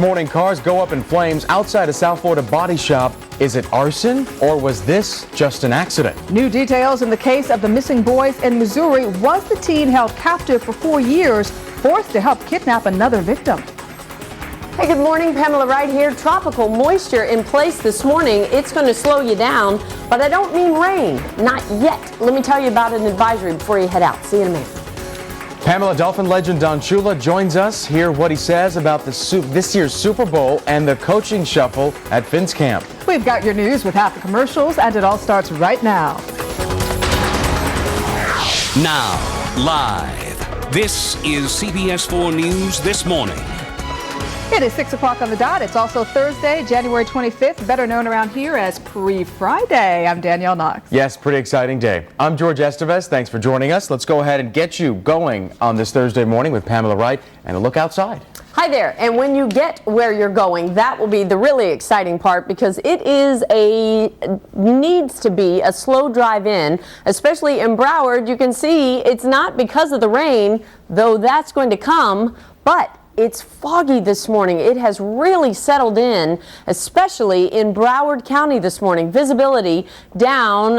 morning, cars go up in flames outside a South Florida body shop. Is it arson or was this just an accident? New details in the case of the missing boys in Missouri. Was the teen held captive for 4 years, forced to help kidnap another victim? Hey, good morning. Pamela Wright here. Tropical moisture in place this morning. It's going to slow you down, but I don't mean rain. Not yet. Let me tell you about an advisory before you head out. See you in a minute. Pamela, Dolphin legend Don Shula joins us. Hear what he says about this year's Super Bowl and the coaching shuffle at Finn's camp. We've got your news with half the commercials, and it all starts right now. Now, live. This is CBS 4 News This Morning. It is 6 o'clock on the dot. It's also Thursday, January 25th, better known around here as Pre-Friday. I'm Danielle Knox. Yes, pretty exciting day. I'm George Estevez. Thanks for joining us. Let's go ahead and get you going on this Thursday morning with Pamela Wright and a look outside. Hi there. And when you get where you're going, that will be the really exciting part, because it needs to be a slow drive in, especially in Broward. You can see it's not because of the rain, though that's going to come, but it's foggy this morning. It has really settled in, especially in Broward County this morning. Visibility down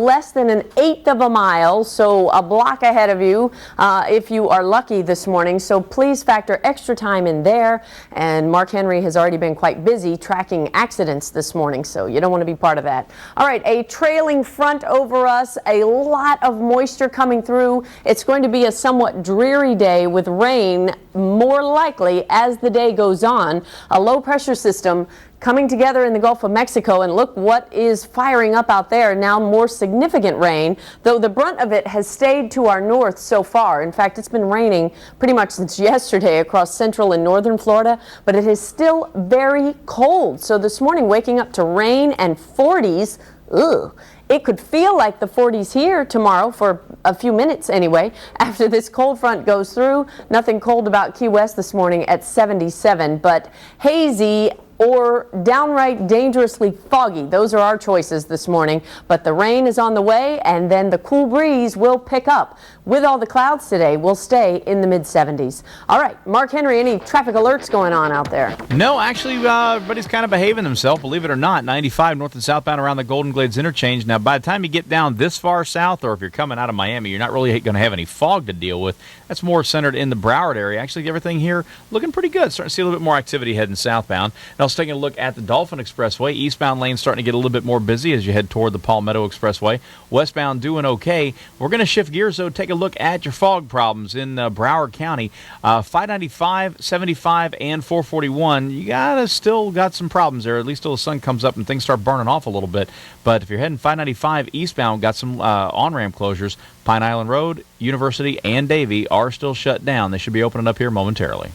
less than 1/8 of a mile, so a block ahead of you if you are lucky this morning. So please factor extra time in there. And Mark Henry has already been quite busy tracking accidents this morning, so you don't want to be part of that. All right, a trailing front over us, a lot of moisture coming through. It's going to be a somewhat dreary day with rain more likely as the day goes on. A low pressure system coming together in the Gulf of Mexico, and look what is firing up out there. Now more significant rain, though the brunt of it has stayed to our north so far. In fact, it's been raining pretty much since yesterday across central and northern Florida, but it is still very cold. So this morning, waking up to rain and 40s. Ugh. It could feel like the 40s here tomorrow for a few minutes anyway, after this cold front goes through. Nothing cold about Key West this morning at 77, but hazy or downright dangerously foggy. Those are our choices this morning, but the rain is on the way, and then the cool breeze will pick up. With all the clouds today, we'll stay in the mid-70s. All right, Mark Henry, any traffic alerts going on out there? No, actually, everybody's kind of behaving themselves, believe it or not. 95 north and southbound around the Golden Glades interchange. Now, by the time you get down this far south, or if you're coming out of Miami, you're not really going to have any fog to deal with. That's more centered in the Broward area. Actually, everything here looking pretty good. Starting to see a little bit more activity heading southbound. Now, let's take a look at the Dolphin Expressway. Eastbound lane starting to get a little bit more busy as you head toward the Palmetto Expressway. Westbound doing okay. We're going to shift gears, though. Take a look at your fog problems in Broward County. 595, 75, and 441. You still got some problems there, at least till the sun comes up and things start burning off a little bit. But if you're heading 595 eastbound, got some on-ramp closures. Pine Island Road, University, and Davie are still shut down. They should be opening up here momentarily.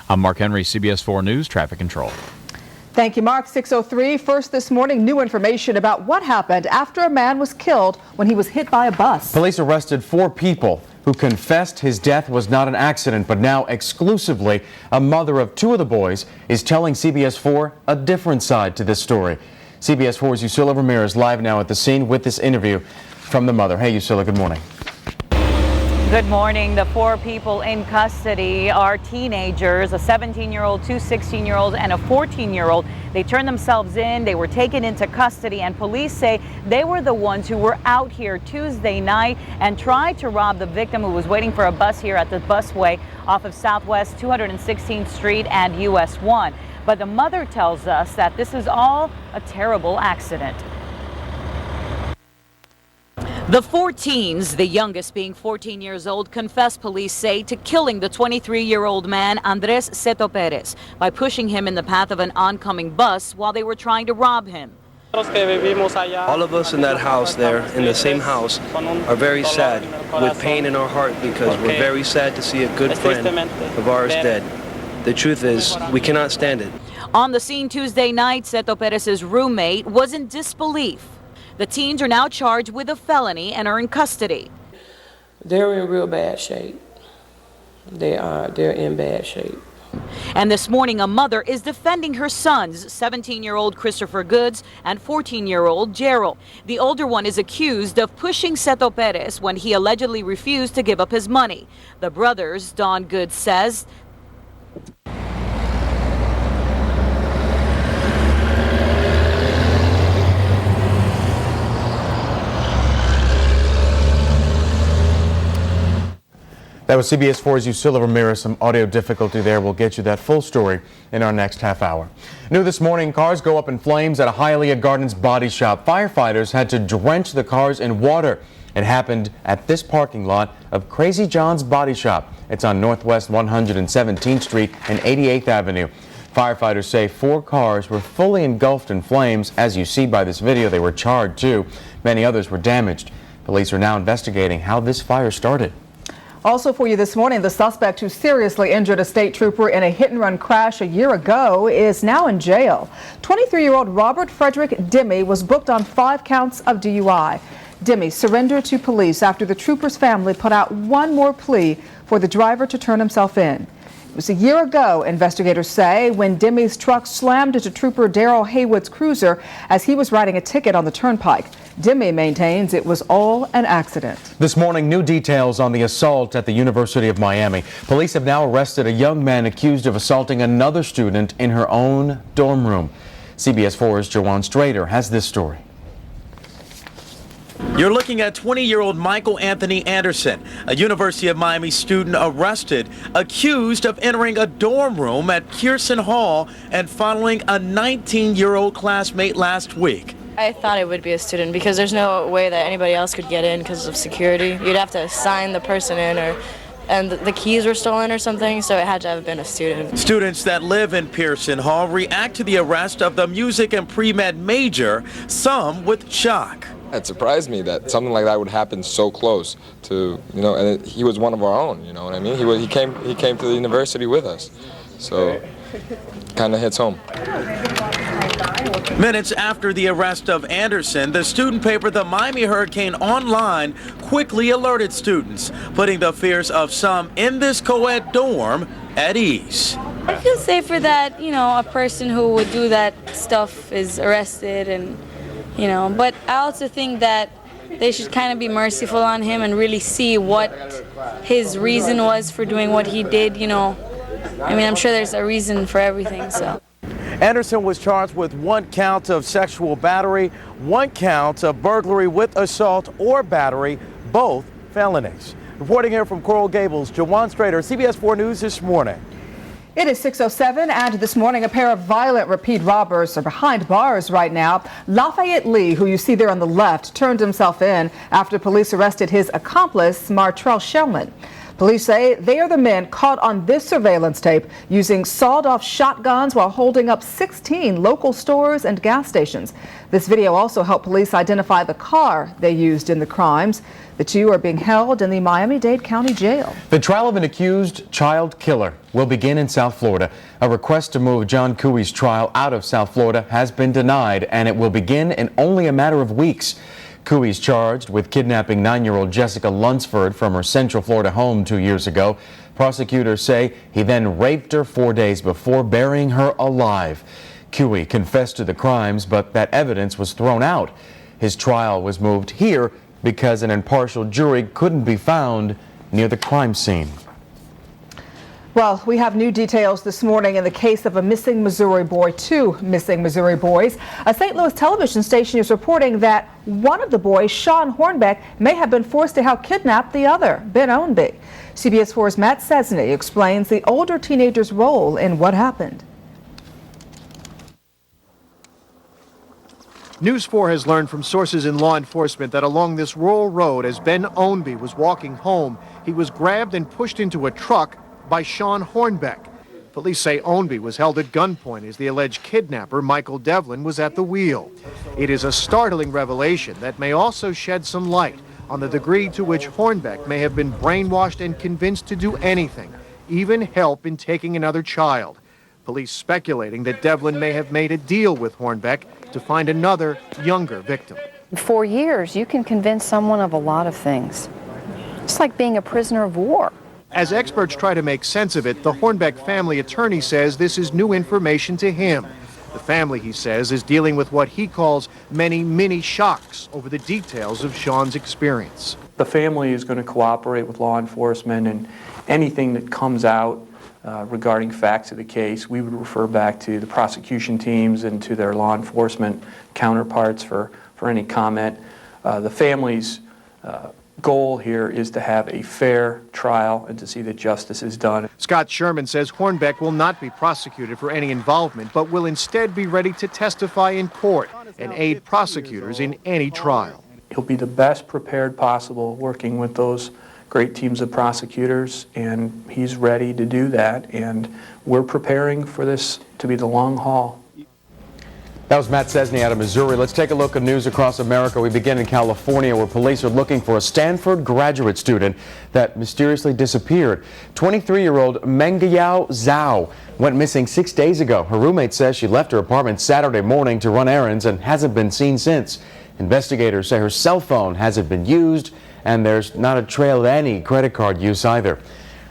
I'm Mark Henry, CBS 4 News Traffic Control. Thank you, Mark. 6:03. First this morning, new information about what happened after a man was killed when he was hit by a bus. Police arrested 4 people who confessed his death was not an accident, but now exclusively a mother of 2 of the boys is telling CBS 4 a different side to this story. CBS 4's Yusila Ramirez live now at the scene with this interview from the mother. Hey, Yusila, good morning. Good morning. The 4 people in custody are teenagers, a 17-year-old, 2 16-year-olds, and a 14-year-old. They turned themselves in. They were taken into custody, and police say they were the ones who were out here Tuesday night and tried to rob the victim who was waiting for a bus here at the busway off of Southwest 216th Street and US 1. But the mother tells us that this is all a terrible accident. The 4 teens, the youngest being 14 years old, confessed, police say, to killing the 23-year-old man, Andres Seto Perez, by pushing him in the path of an oncoming bus while they were trying to rob him. All of us in that house there, in the same house, are very sad, with pain in our heart, because we're very sad to see a good friend of ours dead. The truth is, we cannot stand it. On the scene Tuesday night, Seto Perez's roommate was in disbelief. The teens are now charged with a felony and are in custody. They're in real bad shape. They're in bad shape. And this morning, a mother is defending her sons, 17-year-old Christopher Goods and 14-year-old Gerald. The older one is accused of pushing Seto Perez when he allegedly refused to give up his money. The brothers, Don Goods says, That was CBS 4's Yusila Ramirez. Some audio difficulty there. We'll get you that full story in our next half hour. New this morning, cars go up in flames at a Hialeah Gardens body shop. Firefighters had to drench the cars in water. It happened at this parking lot of Crazy John's Body Shop. It's on Northwest 117th Street and 88th Avenue. Firefighters say 4 cars were fully engulfed in flames. As you see by this video, they were charred too. Many others were damaged. Police are now investigating how this fire started. Also for you this morning, the suspect who seriously injured a state trooper in a hit-and-run crash a year ago is now in jail. 23-year-old Robert Frederick Dimmy was booked on 5 counts of DUI. Dimmy surrendered to police after the trooper's family put out one more plea for the driver to turn himself in. It was a year ago, investigators say, when Dimmy's truck slammed into Trooper Darrell Haywood's cruiser as he was writing a ticket on the turnpike. Dimmy maintains it was all an accident. This morning, new details on the assault at the University of Miami. Police have now arrested a young man accused of assaulting another student in her own dorm room. CBS 4's Jawan Strader has this story. You're looking at 20-year-old Michael Anthony Anderson, a University of Miami student arrested, accused of entering a dorm room at Kearson Hall and following a 19-year-old classmate last week. I thought it would be a student because there's no way that anybody else could get in because of security. You'd have to sign the person in, and the keys were stolen or something, so it had to have been a student. Students that live in Pearson Hall react to the arrest of the music and pre-med major, some with shock. It surprised me that something like that would happen so close to, and he was one of our own, you know what I mean? He came to the university with us, so kind of hits home. Minutes after the arrest of Anderson, the student paper The Miami Hurricane Online quickly alerted students, putting the fears of some in this co-ed dorm at ease. I feel safer that, a person who would do that stuff is arrested and but I also think that they should kind of be merciful on him and really see what his reason was for doing what he did, I'm sure there's a reason for everything, so. Anderson was charged with 1 count of sexual battery, 1 count of burglary with assault or battery, both felonies. Reporting here from Coral Gables, Jawan Strader, CBS 4 News this morning. It is 6:07, and this morning a pair of violent repeat robbers are behind bars right now. Lafayette Lee, who you see there on the left, turned himself in after police arrested his accomplice, Martrell Shellman. Police say they are the men caught on this surveillance tape using sawed-off shotguns while holding up 16 local stores and gas stations. This video also helped police identify the car they used in the crimes. The 2 are being held in the Miami-Dade County Jail. The trial of an accused child killer will begin in South Florida. A request to move John Cooey's trial out of South Florida has been denied, and it will begin in only a matter of weeks. Cooey's charged with kidnapping 9-year-old Jessica Lunsford from her Central Florida home 2 years ago. Prosecutors say he then raped her 4 days before burying her alive. Cooey confessed to the crimes, but that evidence was thrown out. His trial was moved here because an impartial jury couldn't be found near the crime scene. Well, we have new details this morning in the case of a missing Missouri boy, 2 missing Missouri boys. A St. Louis television station is reporting that one of the boys, Sean Hornbeck, may have been forced to help kidnap the other, Ben Ownby. CBS 4's Matt Cesney explains the older teenager's role in what happened. News 4 has learned from sources in law enforcement that along this rural road, as Ben Ownby was walking home, he was grabbed and pushed into a truck by Sean Hornbeck. Police say Ownby was held at gunpoint as the alleged kidnapper, Michael Devlin, was at the wheel. It is a startling revelation that may also shed some light on the degree to which Hornbeck may have been brainwashed and convinced to do anything, even help in taking another child. Police speculating that Devlin may have made a deal with Hornbeck to find another, younger victim. For years, you can convince someone of a lot of things. It's like being a prisoner of war. As experts try to make sense of it, the Hornbeck family attorney says this is new information to him. The family, he says, is dealing with what he calls many mini shocks over the details of Sean's experience. The family is going to cooperate with law enforcement, and anything that comes out regarding facts of the case, we would refer back to the prosecution teams and to their law enforcement counterparts for any comment. The family's goal here is to have a fair trial and to see that justice is done. Scott Sherman says Hornbeck will not be prosecuted for any involvement, but will instead be ready to testify in court and aid prosecutors in any trial. He'll be the best prepared possible working with those great teams of prosecutors, and he's ready to do that, and we're preparing for this to be the long haul. That was Matt Cesney out of Missouri. Let's take a look at news across America. We begin in California, where police are looking for a Stanford graduate student that mysteriously disappeared. 23-year-old Mengyao Zhao went missing 6 days ago. Her roommate says she left her apartment Saturday morning to run errands and hasn't been seen since. Investigators say her cell phone hasn't been used, and there's not a trail of any credit card use either.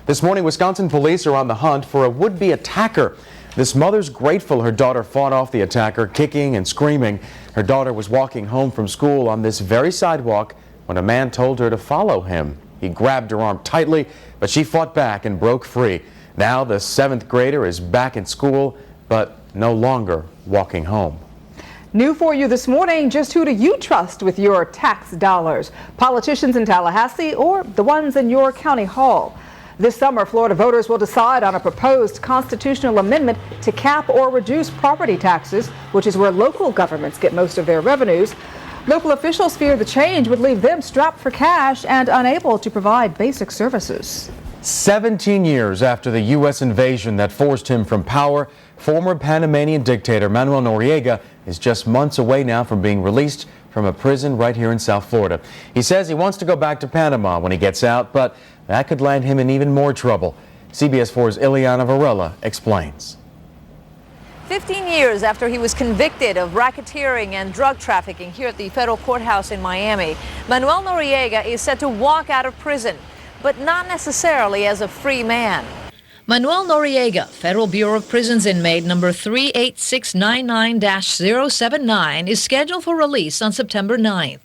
This morning, Wisconsin police are on the hunt for a would-be attacker. This mother's grateful her daughter fought off the attacker, kicking and screaming. Her daughter was walking home from school on this very sidewalk when a man told her to follow him. He grabbed her arm tightly, but she fought back and broke free. Now the 7th grader is back in school, but no longer walking home. New for you this morning, just who do you trust with your tax dollars? Politicians in Tallahassee or the ones in your county hall? This summer, Florida voters will decide on a proposed constitutional amendment to cap or reduce property taxes, which is where local governments get most of their revenues. Local officials fear the change would leave them strapped for cash and unable to provide basic services. 17 years after the U.S. invasion that forced him from power, former Panamanian dictator Manuel Noriega is just months away now from being released from a prison right here in South Florida. He says he wants to go back to Panama when he gets out, but that could land him in even more trouble. CBS 4's Ileana Varela explains. 15 years after he was convicted of racketeering and drug trafficking here at the federal courthouse in Miami, Manuel Noriega is set to walk out of prison, but not necessarily as a free man. Manuel Noriega, Federal Bureau of Prisons inmate number 38699-079, is scheduled for release on September 9th.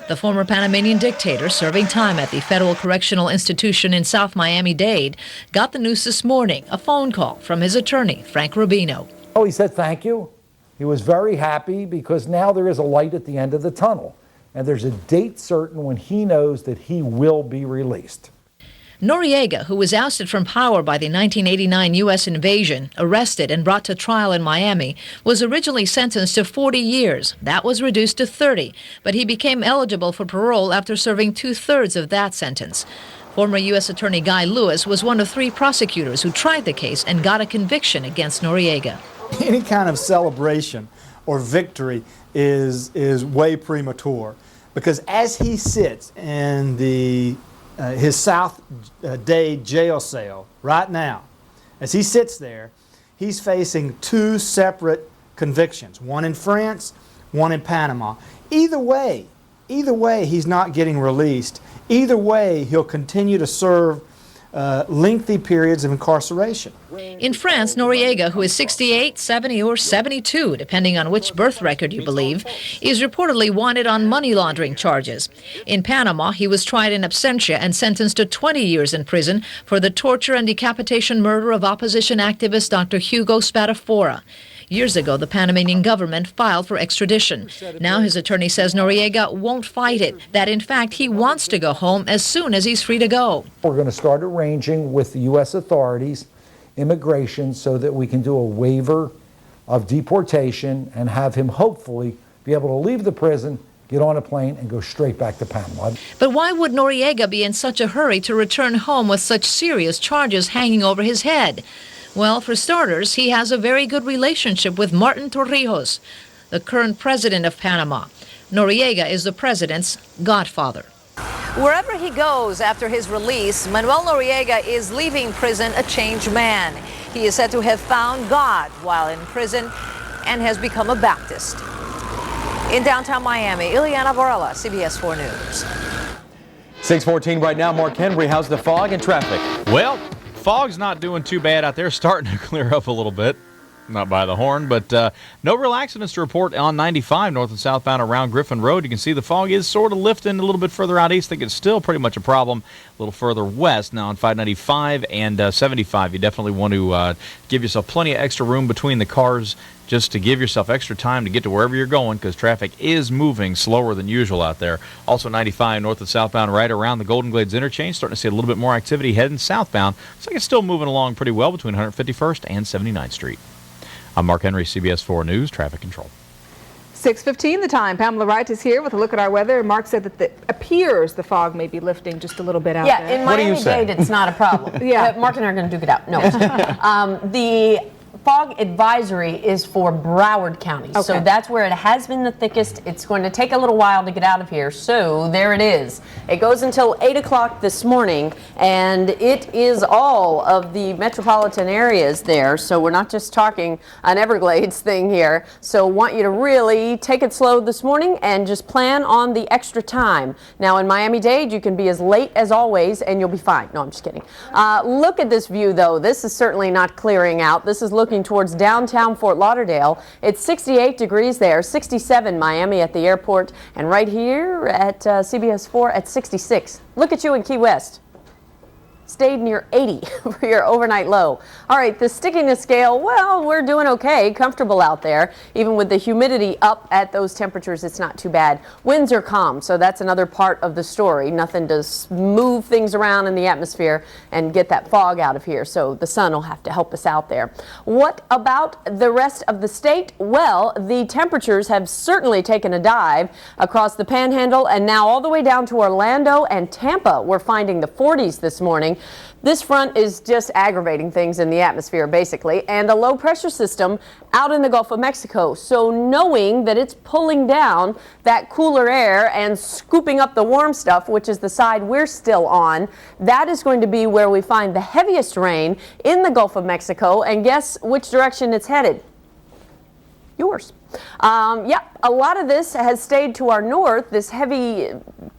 The former Panamanian dictator, serving time at the Federal Correctional Institution in South Miami-Dade, got the news this morning, a phone call from his attorney, Frank Rubino. Oh, he said thank you. He was very happy because now there is a light at the end of the tunnel, and there's a date certain when he knows that he will be released. Noriega, who was ousted from power by the 1989 U.S. invasion, arrested and brought to trial in Miami, was originally sentenced to 40 years. That was reduced to 30, but he became eligible for parole after serving 2/3 of that sentence. Former U.S. Attorney Guy Lewis was one of 3 prosecutors who tried the case and got a conviction against Noriega. Any kind of celebration or victory is way premature, because as he sits in his South Dade jail cell right now, as he sits there, he's facing 2 separate convictions, one in France, one in Panama. Either way, he's not getting released. Either way, he'll continue to serve lengthy periods of incarceration. In France, Noriega, who is 68, 70, or 72, depending on which birth record you believe, is reportedly wanted on money laundering charges. In Panama, he was tried in absentia and sentenced to 20 years in prison for the torture and decapitation murder of opposition activist Dr. Hugo Spadafora. Years ago, the Panamanian government filed for extradition. Now his attorney says Noriega won't fight it, that in fact he wants to go home as soon as he's free to go. We're going to start arranging with the U.S. authorities, immigration, so that we can do a waiver of deportation and have him hopefully be able to leave the prison, get on a plane, and go straight back to Panama. But why would Noriega be in such a hurry to return home with such serious charges hanging over his head? Well, for starters, he has a very good relationship with Martin Torrijos, the current president of Panama. Noriega is the president's godfather. Wherever he goes after his release, Manuel Noriega is leaving prison a changed man. He is said to have found God while in prison and has become a Baptist. In downtown Miami, Ileana Varela, CBS 4 News. 6:14 right now. Mark Henry, how's the fog and traffic? Well, fog's not doing too bad out there. Starting to clear up a little bit. Not by the horn, but no real accidents to report on 95 north and southbound around Griffin Road. You can see the fog is sort of lifting a little bit further out east. I think it's still pretty much a problem a little further west. Now on 595 and 75, you definitely want to give yourself plenty of extra room between the cars just to give yourself extra time to get to wherever you're going because traffic is moving slower than usual out there. Also 95 north and southbound right around the Golden Glades interchange. Starting to see a little bit more activity heading southbound. Looks like it's still moving along pretty well between 151st and 79th Street. I'm Mark Henry, CBS 4 News, Traffic Control. 6:15 the time. Pamela Wright is here with a look at our weather. Mark said that it appears the fog may be lifting just a little bit out there. Yeah, in Miami-Dade it's not a problem. Yeah. Mark and I are going to duke it out. No. The fog advisory is for Broward County. Okay. So that's where it has been the thickest. It's going to take a little while to get out of here. So there it is. It goes until 8 o'clock this morning, and it is all of the metropolitan areas there. So we're not just talking an Everglades thing here. So want you to really take it slow this morning and just plan on the extra time. Now in Miami-Dade, you can be as late as always, and you'll be fine. No, I'm just kidding. Look at this view, though. This is certainly not clearing out. This is looking towards downtown Fort Lauderdale. It's 68 degrees there, 67 Miami at the airport, and right here at CBS 4 at 66. Look at you in Key West. Stayed near 80 for your overnight low. All right, the stickiness scale, well, we're doing okay, comfortable out there. Even with the humidity up at those temperatures, it's not too bad. Winds are calm, so that's another part of the story. Nothing to move things around in the atmosphere and get that fog out of here, so the sun will have to help us out there. What about the rest of the state? Well, the temperatures have certainly taken a dive across the Panhandle and now all the way down to Orlando and Tampa. We're finding the 40s this morning. This front is just aggravating things in the atmosphere, basically, and a low pressure system out in the Gulf of Mexico. So knowing that it's pulling down that cooler air and scooping up the warm stuff, which is the side we're still on, that is going to be where we find the heaviest rain in the Gulf of Mexico. And guess which direction it's headed? Yours. Yeah, a lot of this has stayed to our north, this heavy,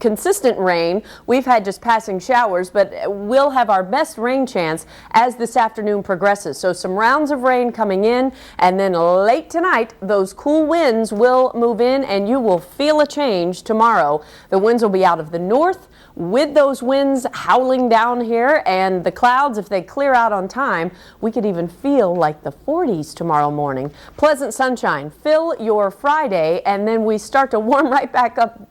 consistent rain. We've had just passing showers, but we'll have our best rain chance as this afternoon progresses. So some rounds of rain coming in, and then late tonight, those cool winds will move in, and you will feel a change tomorrow. The winds will be out of the north, with those winds howling down here and the clouds, if they clear out on time, we could even feel like the 40s tomorrow morning. Pleasant sunshine. Fill your Friday, and then we start to warm right back up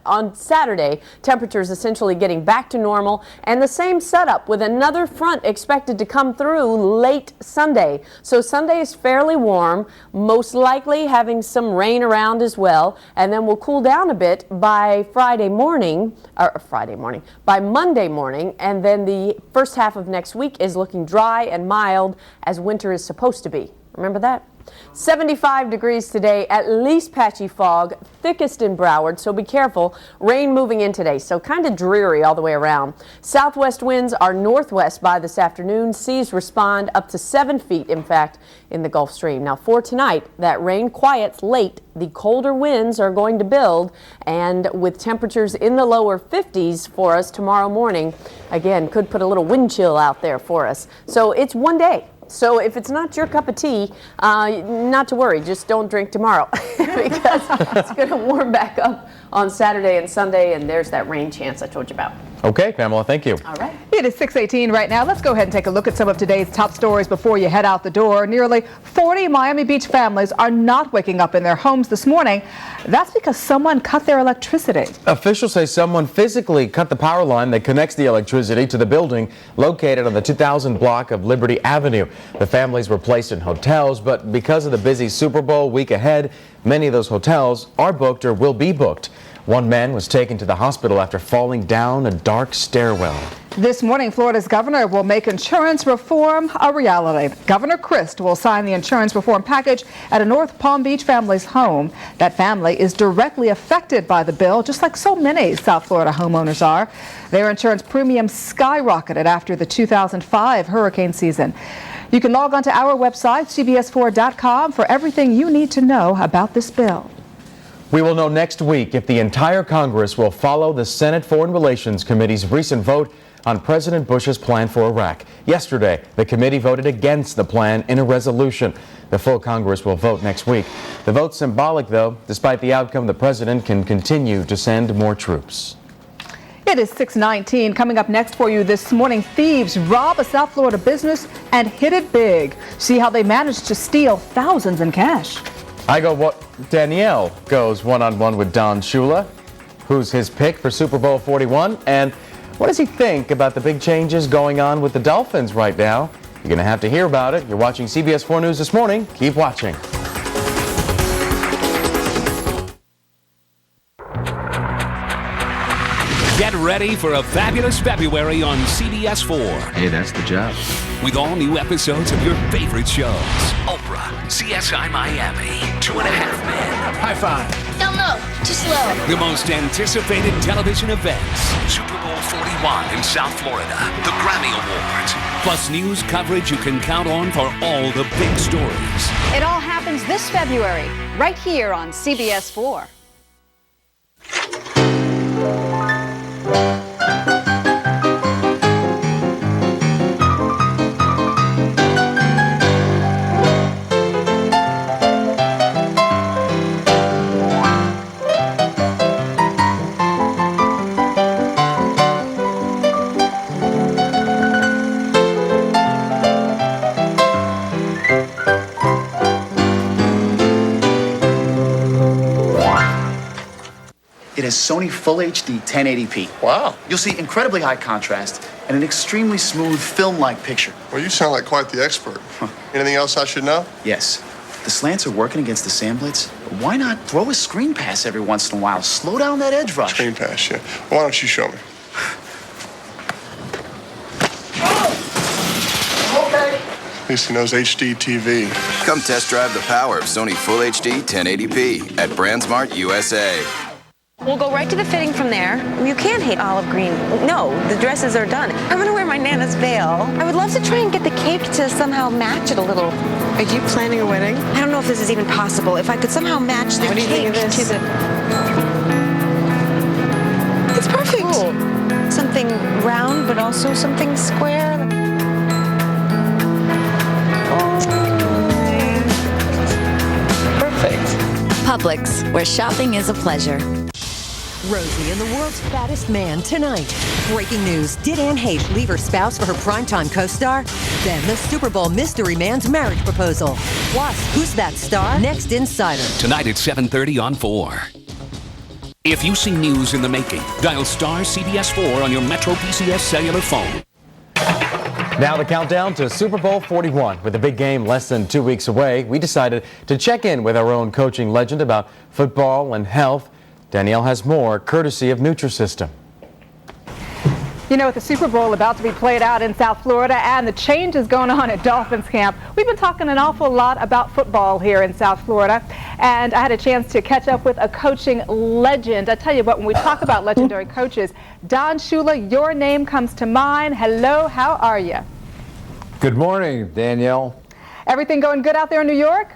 on Saturday. Temperatures essentially getting back to normal, and the same setup with another front expected to come through late Sunday. So Sunday is fairly warm, most likely having some rain around as well, and then we'll cool down a bit by by Monday morning, and then the first half of next week is looking dry and mild as winter is supposed to be. Remember that? 75 degrees today, at least patchy fog, thickest in Broward, so be careful. Rain moving in today, so kind of dreary all the way around. Southwest winds are northwest by this afternoon. Seas respond up to 7 feet, in fact, in the Gulf Stream. Now for tonight, that rain quiets late. The colder winds are going to build, and with temperatures in the lower 50s for us tomorrow morning, again, could put a little wind chill out there for us. So it's one day. So if it's not your cup of tea, not to worry, just don't drink tomorrow because it's going to warm back up on Saturday and Sunday, and there's that rain chance I told you about. Okay, Pamela, thank you. All right. It is 6:18 right now. Let's go ahead and take a look at some of today's top stories before you head out the door. Nearly 40 Miami Beach families are not waking up in their homes this morning. That's because someone cut their electricity. Officials say someone physically cut the power line that connects the electricity to the building located on the 2000 block of Liberty Avenue. The families were placed in hotels, but because of the busy Super Bowl week ahead, many of those hotels are booked or will be booked. One man was taken to the hospital after falling down a dark stairwell. This morning, Florida's governor will make insurance reform a reality. Governor Christ will sign the insurance reform package at a North Palm Beach family's home. That family is directly affected by the bill, just like so many South Florida homeowners are. Their insurance premiums skyrocketed after the 2005 hurricane season. You can log on to our website, CBS4.com, for everything you need to know about this bill. We will know next week if the entire Congress will follow the Senate Foreign Relations Committee's recent vote on President Bush's plan for Iraq. Yesterday, the committee voted against the plan in a resolution. The full Congress will vote next week. The vote's symbolic, though. Despite the outcome, the president can continue to send more troops. It is 6:19. Coming up next for you this morning, thieves rob a South Florida business and hit it big. See how they managed to steal thousands in cash. Danielle goes one-on-one with Don Shula, who's his pick for Super Bowl 41. And what does he think about the big changes going on with the Dolphins right now? You're going to have to hear about it. You're watching CBS 4 News this morning. Keep watching. Get ready for a fabulous February on CBS 4. Hey, that's the job. With all new episodes of your favorite shows. Oprah, CSI Miami, 2.5 Men. High five. No, too slow. The most anticipated television events. Super Bowl 41 in South Florida. The Grammy Awards. Plus news coverage you can count on for all the big stories. It all happens this February, right here on CBS 4. It has Sony Full HD 1080p. Wow. You'll see incredibly high contrast and an extremely smooth film-like picture. Well, you sound like quite the expert. Anything else I should know? Yes. The slants are working against the sand blitz. Why not throw a screen pass every once in a while? Slow down that edge rush. Screen pass, yeah. Why don't you show me? At least he knows HD TV. Come test drive the power of Sony Full HD 1080p at BrandSmart USA. We'll go right to the fitting from there. You can't hate olive green. No, the dresses are done. I'm gonna wear my Nana's veil. I would love to try and get the cake to somehow match it a little. Are you planning a wedding? I don't know if this is even possible. If I could somehow match the cake to the... It's perfect. Cool. Something round, but also something square. Perfect. Publix, where shopping is a pleasure. Rosie and the world's fattest man tonight. Breaking news. Did Anne Heche leave her spouse for her primetime co-star? Then the Super Bowl mystery man's marriage proposal. Plus, who's that star? Next Insider. Tonight at 7:30 on 4. If you see news in the making, dial star CBS 4 on your Metro PCS cellular phone. Now the countdown to Super Bowl 41. With the big game less than 2 weeks away, we decided to check in with our own coaching legend about football and health. Danielle has more, courtesy of Nutrisystem. You know, with the Super Bowl about to be played out in South Florida and the changes going on at Dolphins camp, we've been talking an awful lot about football here in South Florida. And I had a chance to catch up with a coaching legend. I tell you what, when we talk about legendary coaches, Don Shula, your name comes to mind. Hello, how are you? Good morning, Danielle. Everything going good out there in New York?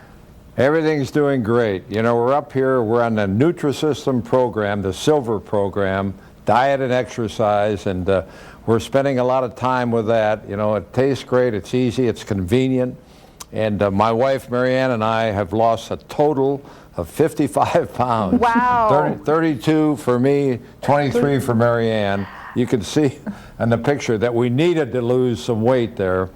Everything's doing great. You know, we're up here, we're on the Nutrisystem program, the Silver program, diet and exercise, and we're spending a lot of time with that. You know, it tastes great, it's easy, it's convenient, and my wife, Marianne, and I have lost a total of 55 pounds. Wow. 32 for me, 23 for Marianne. You can see in the picture that we needed to lose some weight there,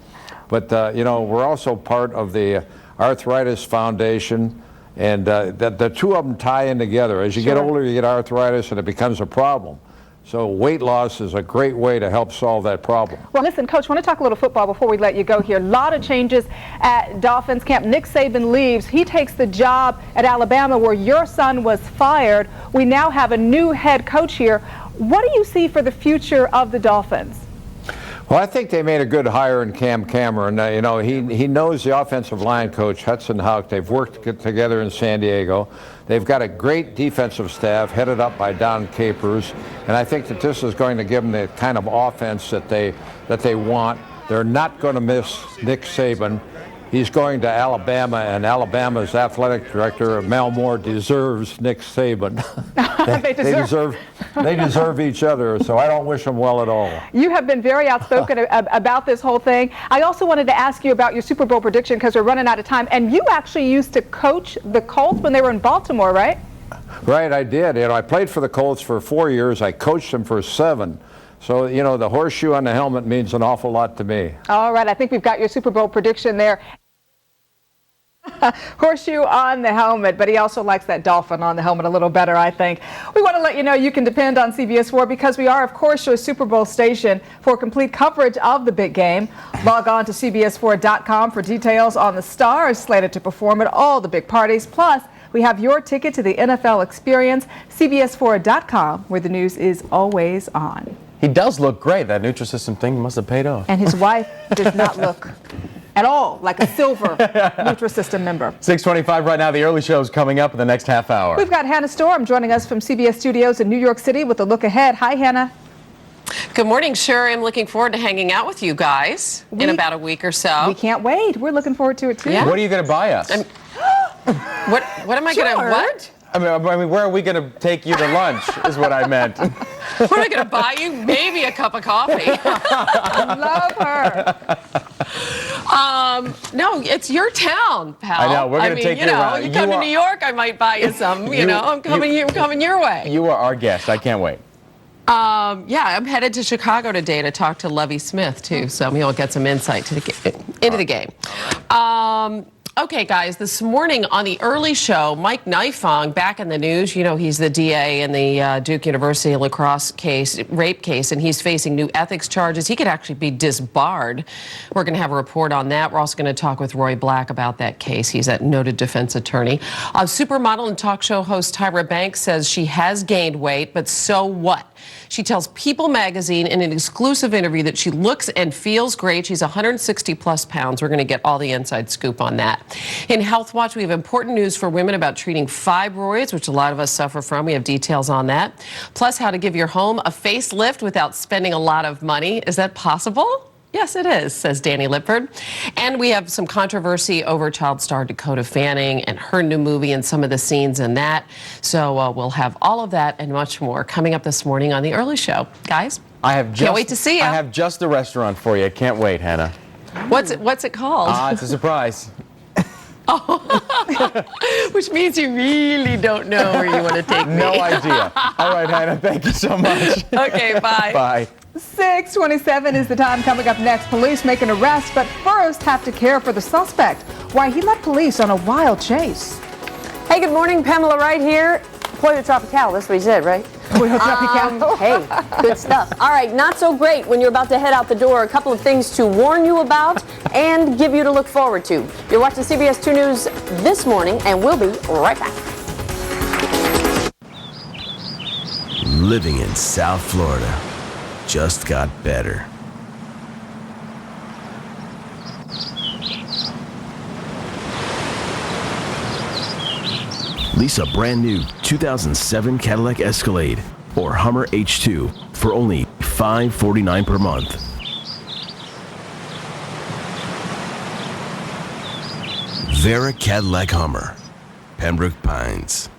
but you know, we're also part of the Arthritis Foundation, and the two of them tie in together. As you get older, you get arthritis, and it becomes a problem. So weight loss is a great way to help solve that problem. Well, listen, Coach, I want to talk a little football before we let you go here. A lot of changes at Dolphins camp. Nick Saban leaves. He takes the job at Alabama where your son was fired. We now have a new head coach here. What do you see for the future of the Dolphins? Well, I think they made a good hire in Cam Cameron. You know, he knows the offensive line coach, Hudson Houck. They've worked together in San Diego. They've got a great defensive staff headed up by Don Capers, and I think that this is going to give them the kind of offense that they want. They're not going to miss Nick Saban, he's going to Alabama, and Alabama's athletic director, Mel Moore, deserves Nick Saban. They deserve each other, so I don't wish them well at all. You have been very outspoken about this whole thing. I also wanted to ask you about your Super Bowl prediction because we're running out of time. And you actually used to coach the Colts when they were in Baltimore, right? Right, I did. I played for the Colts for 4 years. I coached them for 7. So, the horseshoe on the helmet means an awful lot to me. All right, I think we've got your Super Bowl prediction there. Horseshoe on the helmet, but he also likes that dolphin on the helmet a little better, I think. We want to let you know you can depend on CBS 4 because we are, of course, your Super Bowl station for complete coverage of the big game. Log on to CBS4.com for details on the stars slated to perform at all the big parties. Plus, we have your ticket to the NFL experience, CBS4.com, where the news is always on. He does look great. That Nutrisystem thing must have paid off. And his wife does not look at all like a silver Nutrisystem member. 6:25 right now. The early show is coming up in the next half hour. We've got Hannah Storm joining us from CBS Studios in New York City with a look ahead. Hi, Hannah. Good morning. Sure, I'm looking forward to hanging out with you guys in about a week or so. We can't wait. We're looking forward to it, too. Yeah. What are you going to buy us? What am I going to, what? I mean, where are we going to take you to lunch is what I meant. What am I going to buy you? Maybe a cup of coffee. Love her. No, it's your town, pal. I know. We're going to take you around. You come to New York, I might buy you some. I'm coming your way. You are our guest. I can't wait. Yeah, I'm headed to Chicago today to talk to Lovie Smith, too, so he'll get some insight into the game. Okay, guys, this morning on the early show, Mike Nifong back in the news. He's the DA in the Duke University lacrosse rape case, and he's facing new ethics charges. He could actually be disbarred. We're going to have a report on that. We're also going to talk with Roy Black about that case. He's a noted defense attorney. Supermodel and talk show host Tyra Banks says she has gained weight, but so what? She tells People magazine in an exclusive interview that she looks and feels great. She's 160 plus pounds. We're going to get all the inside scoop on that. In Health Watch, we have important news for women about treating fibroids, which a lot of us suffer from. We have details on that. Plus, how to give your home a facelift without spending a lot of money. Is that possible? Yes, it is, says Danny Lipford. And we have some controversy over child star Dakota Fanning and her new movie and some of the scenes in that. So we'll have all of that and much more coming up this morning on The Early Show. Guys, can't wait to see you. I have just the restaurant for you. Can't wait, Hannah. What's it called? It's a surprise. Oh, which means you really don't know where you want to take me. No idea. All right, Hannah, thank you so much. Okay, bye. Bye. 6:27 is the time. Coming up next, police make an arrest, but first have to care for the suspect. Why he led police on a wild chase. Hey, good morning, Pamela Wright here. Pollo Tropical, that's what he said, right? Pollo Tropical. Hey, good stuff. All right, not so great when you're about to head out the door. A couple of things to warn you about and give you to look forward to. You're watching CBS 2 News this morning, and we'll be right back. Living in South Florida just got better. Lease a brand new 2007 Cadillac Escalade or Hummer H2 for only $549 per month. Vera Cadillac Hummer, Pembroke Pines.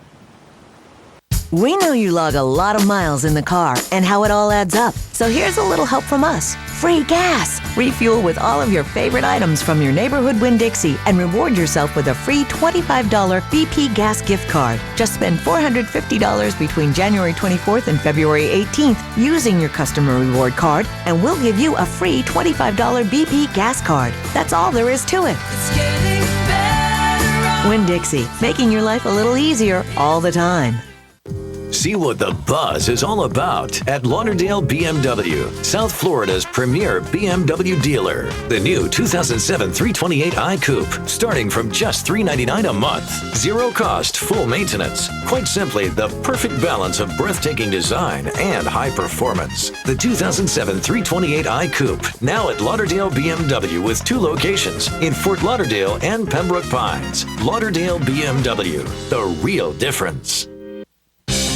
We know you log a lot of miles in the car and how it all adds up. So here's a little help from us. Free gas. Refuel with all of your favorite items from your neighborhood Winn-Dixie and reward yourself with a free $25 BP gas gift card. Just spend $450 between January 24th and February 18th using your customer reward card, and we'll give you a free $25 BP gas card. That's all there is to it. It's getting better. Winn-Dixie, making your life a little easier all the time. See what the buzz is all about at Lauderdale BMW, South Florida's premier BMW dealer. The new 2007 328i Coupe, starting from just $399 a month. Zero cost, full maintenance. Quite simply, the perfect balance of breathtaking design and high performance. The 2007 328i Coupe, now at Lauderdale BMW with 2 locations in Fort Lauderdale and Pembroke Pines. Lauderdale BMW, the real difference.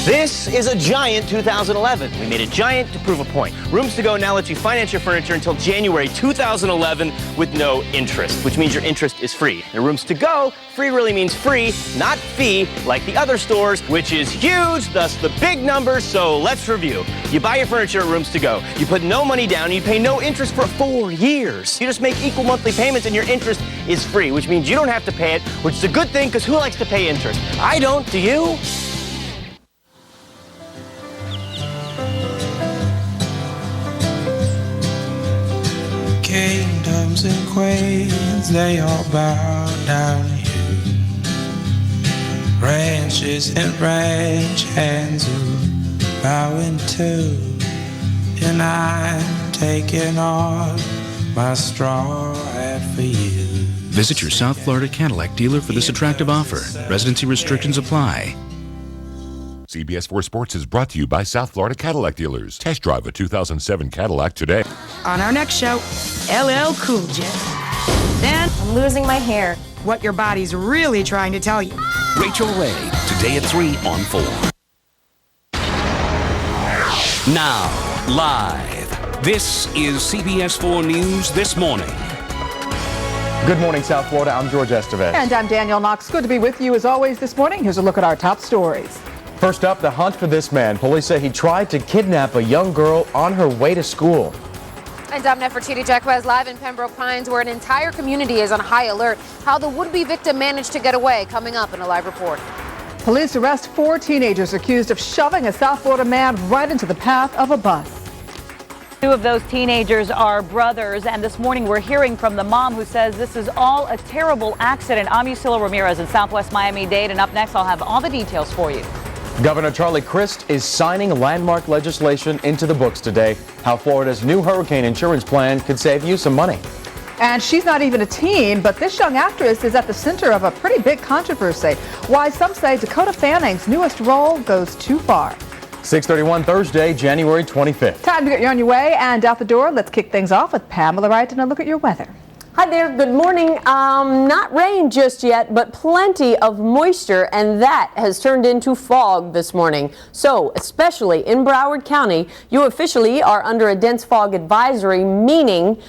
This is a giant 2011. We made it giant to prove a point. Rooms to Go now lets you finance your furniture until January 2011 with no interest, which means your interest is free. And Rooms to Go, free really means free, not fee, like the other stores, which is huge, thus the big numbers. So let's review. You buy your furniture at Rooms to Go. You put no money down, and you pay no interest for 4 years. You just make equal monthly payments, and your interest is free, which means you don't have to pay it, which is a good thing, because who likes to pay interest? I don't, do you? Kingdoms and queens, they all bow down to you. Ranches and ranch hands who bowing too. And I'm taking off my straw hat for you. Visit your South Florida Cadillac dealer for this attractive offer. Residency restrictions apply. CBS 4 Sports is brought to you by South Florida Cadillac dealers. Test drive a 2007 Cadillac today. On our next show, LL Cool J. Then, I'm losing my hair. What your body's really trying to tell you. Rachel Ray, today at 3 on 4. Now, live. This is CBS 4 News This Morning. Good morning, South Florida. I'm George Estevez. And I'm Danielle Knox. Good to be with you as always this morning. Here's a look at our top stories. First up, the hunt for this man. Police say he tried to kidnap a young girl on her way to school. And I'm Nefertiti Jacquez live in Pembroke Pines, where an entire community is on high alert. How the would-be victim managed to get away, coming up in a live report. Police arrest 4 teenagers accused of shoving a South Florida man right into the path of a bus. 2 of those teenagers are brothers, and this morning we're hearing from the mom who says this is all a terrible accident. I'm Yusila Ramirez in Southwest Miami-Dade, and up next I'll have all the details for you. Governor Charlie Crist is signing landmark legislation into the books today. How Florida's new hurricane insurance plan could save you some money. And she's not even a teen, but this young actress is at the center of a pretty big controversy. Why some say Dakota Fanning's newest role goes too far. 6:31 Thursday, January 25th. Time to get you on your way and out the door. Let's kick things off with Pamela Wright and a look at your weather. Hi there, good morning. Not rain just yet, but plenty of moisture, and that has turned into fog this morning. So, especially in Broward County, you officially are under a dense fog advisory, meaning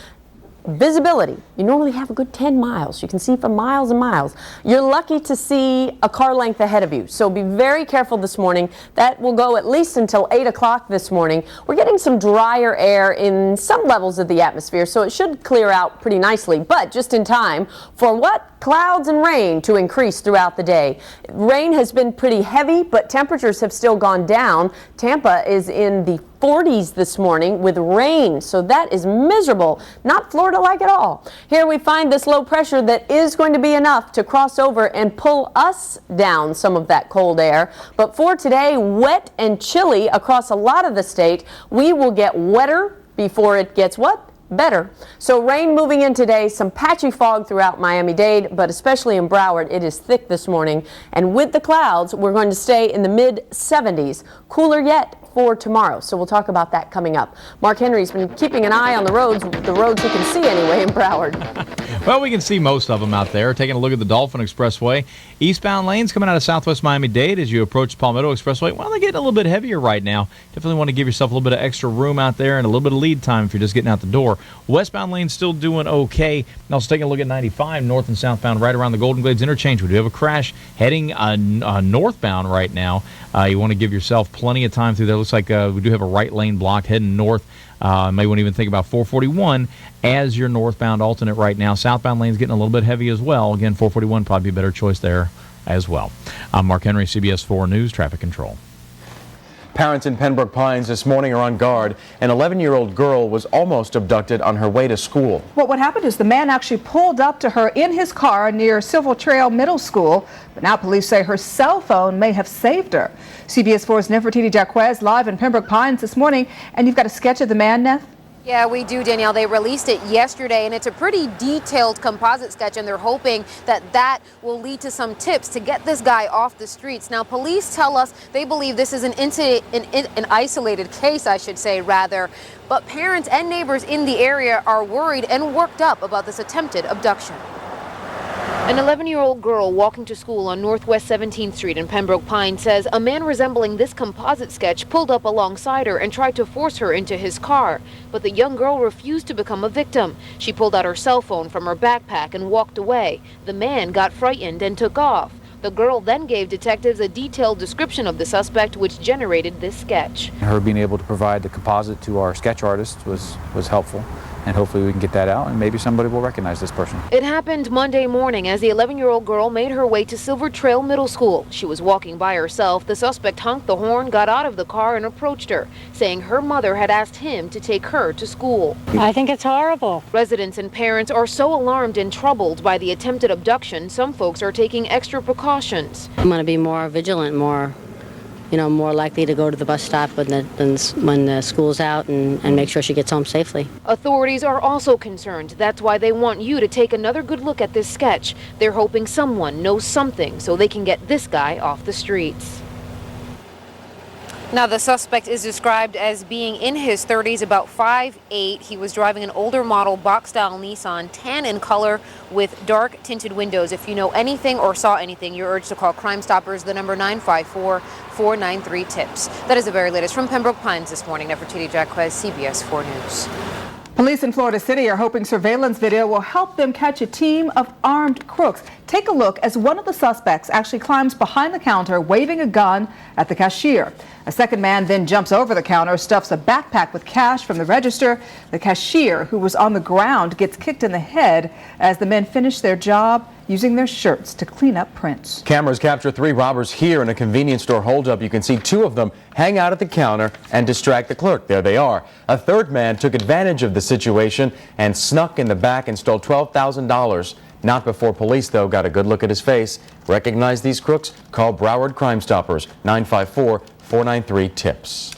visibility. You normally have a good 10 miles. You can see for miles and miles. You're lucky to see a car length ahead of you, so be very careful this morning. That will go at least until 8 o'clock this morning. We're getting some drier air in some levels of the atmosphere, so it should clear out pretty nicely, but just in time for what? Clouds and rain to increase throughout the day. Rain has been pretty heavy, but temperatures have still gone down. Tampa is in the 40s this morning with rain, so that is miserable. Not Florida-like at all. Here we find this low pressure that is going to be enough to cross over and pull us down some of that cold air. But for today, wet and chilly across a lot of the state. We will get wetter before it gets what? Better. So rain moving in today, some patchy fog throughout Miami-Dade, but especially in Broward, it is thick this morning. And with the clouds, we're going to stay in the mid-70s. Cooler yet for tomorrow, so we'll talk about that coming up. Mark Henry's been keeping an eye on the roads he can see anyway in Broward. Well, we can see most of them out there. Taking a look at the Dolphin Expressway. Eastbound lanes coming out of Southwest Miami-Dade as you approach Palmetto Expressway. Well, they're getting a little bit heavier right now. Definitely want to give yourself a little bit of extra room out there and a little bit of lead time if you're just getting out the door. Westbound lanes still doing okay. And also taking a look at 95 north and southbound right around the Golden Glades interchange. We do have a crash heading northbound right now. You want to give yourself plenty of time through there. Looks like we do have a right lane blocked heading north. May want to even think about 441 as your northbound alternate right now. Southbound lane's getting a little bit heavy as well. Again, 441 probably be a better choice there as well. I'm Mark Henry, CBS 4 News Traffic Control. Parents in Pembroke Pines this morning are on guard. An 11-year-old girl was almost abducted on her way to school. Well, what happened is the man actually pulled up to her in his car near Silver Trail Middle School, but now police say her cell phone may have saved her. CBS 4's Nefertiti Jacquez live in Pembroke Pines this morning, and you've got a sketch of the man, Neff? Yeah, we do, Danielle. They released it yesterday, and it's a pretty detailed composite sketch, and they're hoping that that will lead to some tips to get this guy off the streets. Now, police tell us they believe this is an isolated case, I should say, rather, but parents and neighbors in the area are worried and worked up about this attempted abduction. An 11-year-old girl walking to school on Northwest 17th Street in Pembroke Pines says a man resembling this composite sketch pulled up alongside her and tried to force her into his car. But the young girl refused to become a victim. She pulled out her cell phone from her backpack and walked away. The man got frightened and took off. The girl then gave detectives a detailed description of the suspect, which generated this sketch. Her being able to provide the composite to our sketch artist was helpful, and hopefully we can get that out and maybe somebody will recognize this person. It happened Monday morning as the 11-year-old girl made her way to Silver Trail Middle School. She was walking by herself. The suspect honked the horn, got out of the car, and approached her, saying her mother had asked him to take her to school. I think it's horrible. Residents and parents are so alarmed and troubled by the attempted abduction, some folks are taking extra precautions. I'm going to be more vigilant, more likely to go to the bus stop when the school's out and make sure she gets home safely. Authorities are also concerned. That's why they want you to take another good look at this sketch. They're hoping someone knows something so they can get this guy off the streets. Now, the suspect is described as being in his 30s, about 5'8". He was driving an older model box-style Nissan, tan in color with dark tinted windows. If you know anything or saw anything, you're urged to call Crime Stoppers, the number 954-493-TIPS. That is the very latest from Pembroke Pines this morning. Nefertiti Jacquez, CBS 4 News. Police in Florida City are hoping surveillance video will help them catch a team of armed crooks. Take a look as one of the suspects actually climbs behind the counter, waving a gun at the cashier. A second man then jumps over the counter, stuffs a backpack with cash from the register. The cashier, who was on the ground, gets kicked in the head as the men finish their job using their shirts to clean up prints. Cameras capture 3 robbers here in a convenience store holdup. You can see 2 of them hang out at the counter and distract the clerk. There they are. A third man took advantage of the situation and snuck in the back and stole $12,000. Not before police, though, got a good look at his face. Recognize these crooks? Call Broward Crime Stoppers, 954-493-TIPS.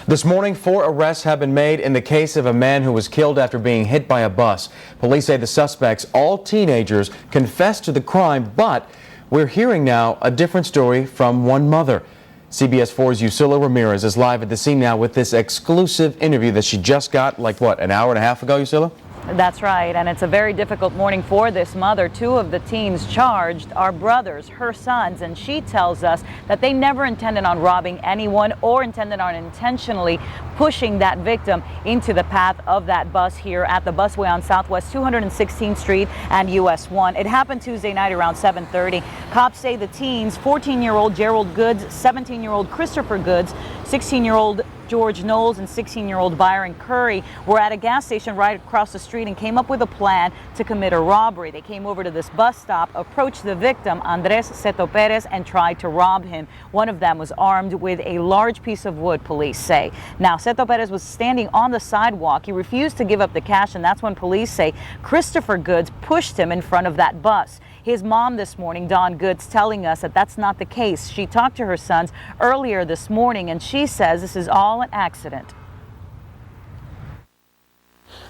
This morning, 4 arrests have been made in the case of a man who was killed after being hit by a bus. Police say the suspects, all teenagers, confessed to the crime, but we're hearing now a different story from one mother. CBS 4's Yusila Ramirez is live at the scene now with this exclusive interview that she just got, an hour and a half ago, Yusila? That's right, and it's a very difficult morning for this mother. 2 of the teens charged are brothers, her sons, and she tells us that they never intended on robbing anyone or intended on intentionally pushing that victim into the path of that bus here at the busway on Southwest 216th Street and US 1. It happened Tuesday night around 7:30. Cops say the teens, 14-year-old Gerald Goods, 17-year-old Christopher Goods, 16-year-old George Knowles and 16-year-old Byron Curry were at a gas station right across the street and came up with a plan to commit a robbery. They came over to this bus stop, approached the victim, Andres Seto Perez, and tried to rob him. One of them was armed with a large piece of wood, police say. Now, Seto Perez was standing on the sidewalk. He refused to give up the cash, and that's when police say Christopher Goods pushed him in front of that bus. His mom this morning, Dawn Goods, telling us that that's not the case. She talked to her sons earlier this morning, and she says this is all an accident.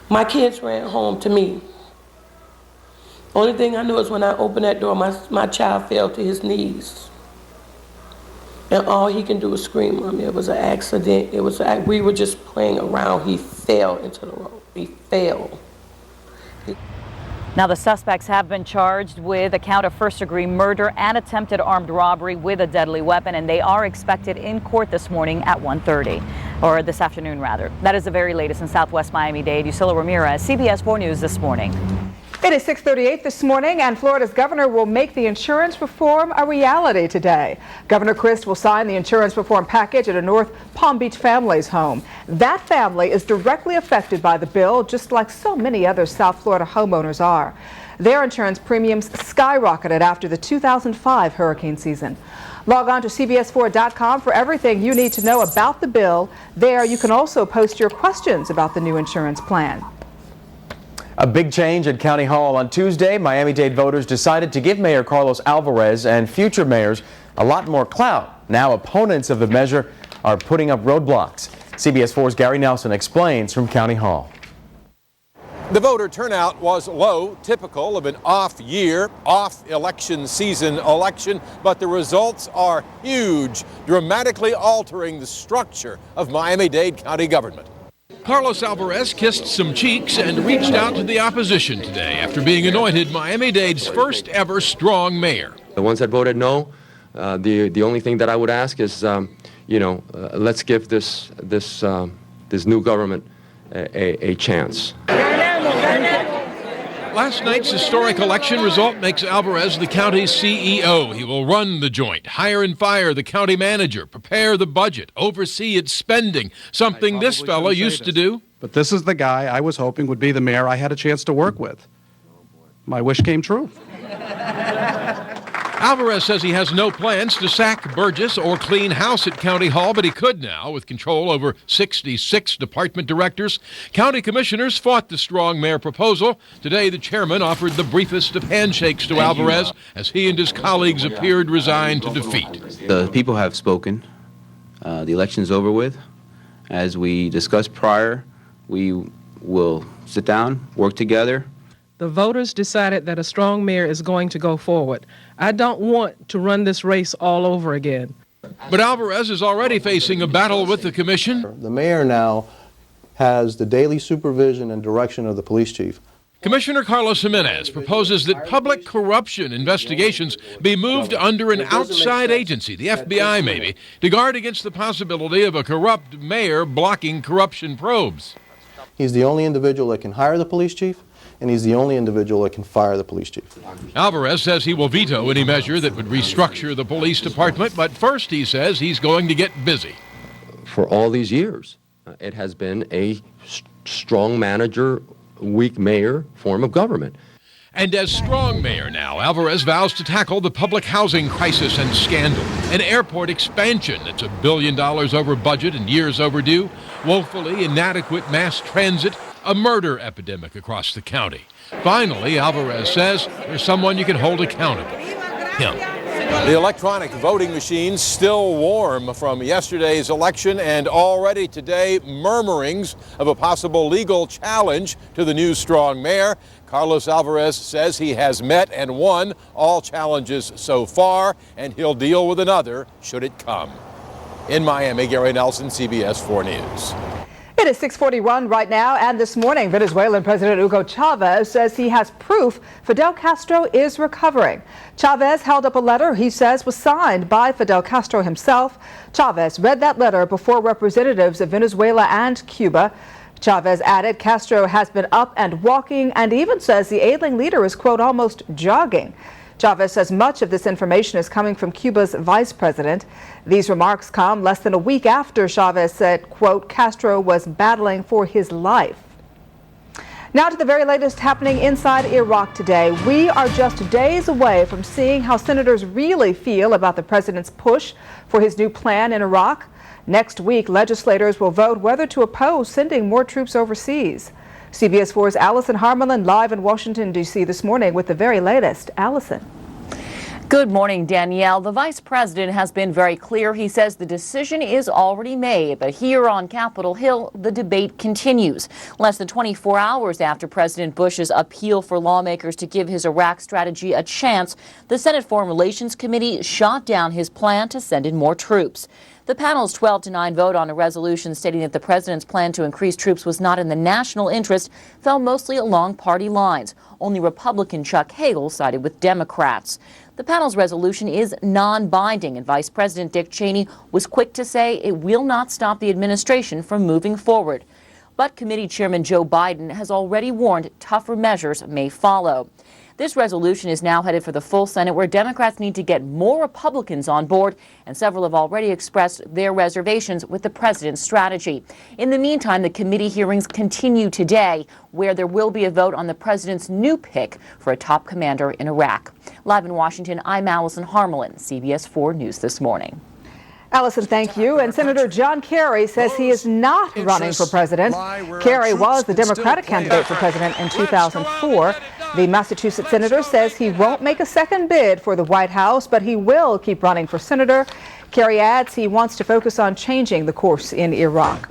My kids ran home to me. Only thing I knew is when I opened that door, my child fell to his knees. And all he can do is scream, Mommy. It was an accident. We were just playing around. He fell into the road. He fell. Now, the suspects have been charged with a count of first-degree murder and attempted armed robbery with a deadly weapon, and they are expected in court this morning at 1:30, or this afternoon, rather. That is the very latest in Southwest Miami-Dade. Yusila Ramirez, CBS 4 News this morning. It is 6:38 this morning, and Florida's governor will make the insurance reform a reality today. Governor Christ will sign the insurance reform package at a North Palm Beach family's home. That family is directly affected by the bill, just like so many other South Florida homeowners are. Their insurance premiums skyrocketed after the 2005 hurricane season. Log on to CBS4.com for everything you need to know about the bill. There you can also post your questions about the new insurance plan. A big change at County Hall on Tuesday. Miami-Dade voters decided to give Mayor Carlos Alvarez and future mayors a lot more clout. Now opponents of the measure are putting up roadblocks. CBS 4's Gary Nelson explains from County Hall. The voter turnout was low, typical of an off-year, off-election season election, but the results are huge, dramatically altering the structure of Miami-Dade County government. Carlos Alvarez kissed some cheeks and reached out to the opposition today after being anointed Miami-Dade's first ever strong mayor. The ones that voted no, the only thing that I would ask is, let's give this new government a chance. Last night's historic election result makes Alvarez the county's CEO. He will run the joint, hire and fire the county manager, prepare the budget, oversee its spending, something this fellow used to do. But this is the guy I was hoping would be the mayor I had a chance to work with. My wish came true. Alvarez says he has no plans to sack Burgess or clean house at County Hall, but he could now with control over 66 department directors. County commissioners fought the strong mayor proposal. Today, the chairman offered the briefest of handshakes to Alvarez as he and his colleagues appeared resigned to defeat. The people have spoken. The election's over with. As we discussed prior, we will sit down, work together. The voters decided that a strong mayor is going to go forward. I don't want to run this race all over again. But Alvarez is already facing a battle with the commission. The mayor now has the daily supervision and direction of the police chief. Commissioner Carlos Jimenez proposes that public corruption investigations be moved under an outside agency, the FBI maybe, to guard against the possibility of a corrupt mayor blocking corruption probes. He's the only individual that can hire the police chief, and he's the only individual that can fire the police chief. Alvarez says he will veto any measure that would restructure the police department, but first he says he's going to get busy. For all these years, it has been a strong manager, weak mayor form of government. And as strong mayor now, Alvarez vows to tackle the public housing crisis and scandal, an airport expansion that's $1 billion over budget and years overdue, woefully inadequate mass transit, a murder epidemic across the county. Finally, Alvarez says there's someone you can hold accountable, him. The electronic voting machines still warm from yesterday's election, and already today murmurings of a possible legal challenge to the new strong mayor. Carlos Alvarez says he has met and won all challenges so far, and he'll deal with another should it come. In Miami, Gary Nelson, CBS 4 News. It is 6:41 right now, and this morning, Venezuelan President Hugo Chavez says he has proof Fidel Castro is recovering. Chavez held up a letter he says was signed by Fidel Castro himself. Chavez read that letter before representatives of Venezuela and Cuba. Chavez added Castro has been up and walking, and even says the ailing leader is, quote, almost jogging. Chavez says much of this information is coming from Cuba's vice president. These remarks come less than a week after Chavez said, quote, Castro was battling for his life. Now to the very latest happening inside Iraq today. We are just days away from seeing how senators really feel about the president's push for his new plan in Iraq. Next week, legislators will vote whether to oppose sending more troops overseas. CBS 4's Allison Harmelin live in Washington, D.C. this morning with the very latest. Allison. Good morning, Danielle. The vice president has been very clear. He says the decision is already made, but here on Capitol Hill, the debate continues. Less than 24 hours after President Bush's appeal for lawmakers to give his Iraq strategy a chance, the Senate Foreign Relations Committee shot down his plan to send in more troops. The panel's 12-9 vote on a resolution stating that the president's plan to increase troops was not in the national interest fell mostly along party lines. Only Republican Chuck Hagel sided with Democrats. The panel's resolution is non-binding, and Vice President Dick Cheney was quick to say it will not stop the administration from moving forward. But Committee Chairman Joe Biden has already warned tougher measures may follow. This resolution is now headed for the full Senate, where Democrats need to get more Republicans on board, and several have already expressed their reservations with the president's strategy. In the meantime, the committee hearings continue today, where there will be a vote on the president's new pick for a top commander in Iraq. Live in Washington, I'm Allison Harmelin, CBS 4 News this morning. Allison, thank you. And Senator John Kerry says he is not running for president. Kerry was the Democratic candidate for president in 2004. The Massachusetts senator says he won't make a second bid for the White House, but he will keep running for senator. Kerry adds he wants to focus on changing the course in Iraq.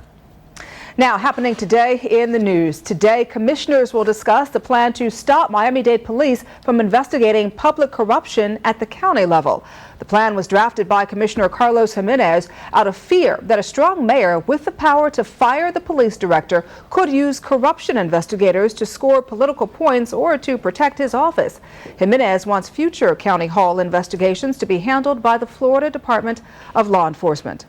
Now, happening today in the news. Today, commissioners will discuss the plan to stop Miami-Dade police from investigating public corruption at the county level. The plan was drafted by Commissioner Carlos Jimenez out of fear that a strong mayor with the power to fire the police director could use corruption investigators to score political points or to protect his office. Jimenez wants future county hall investigations to be handled by the Florida Department of Law Enforcement.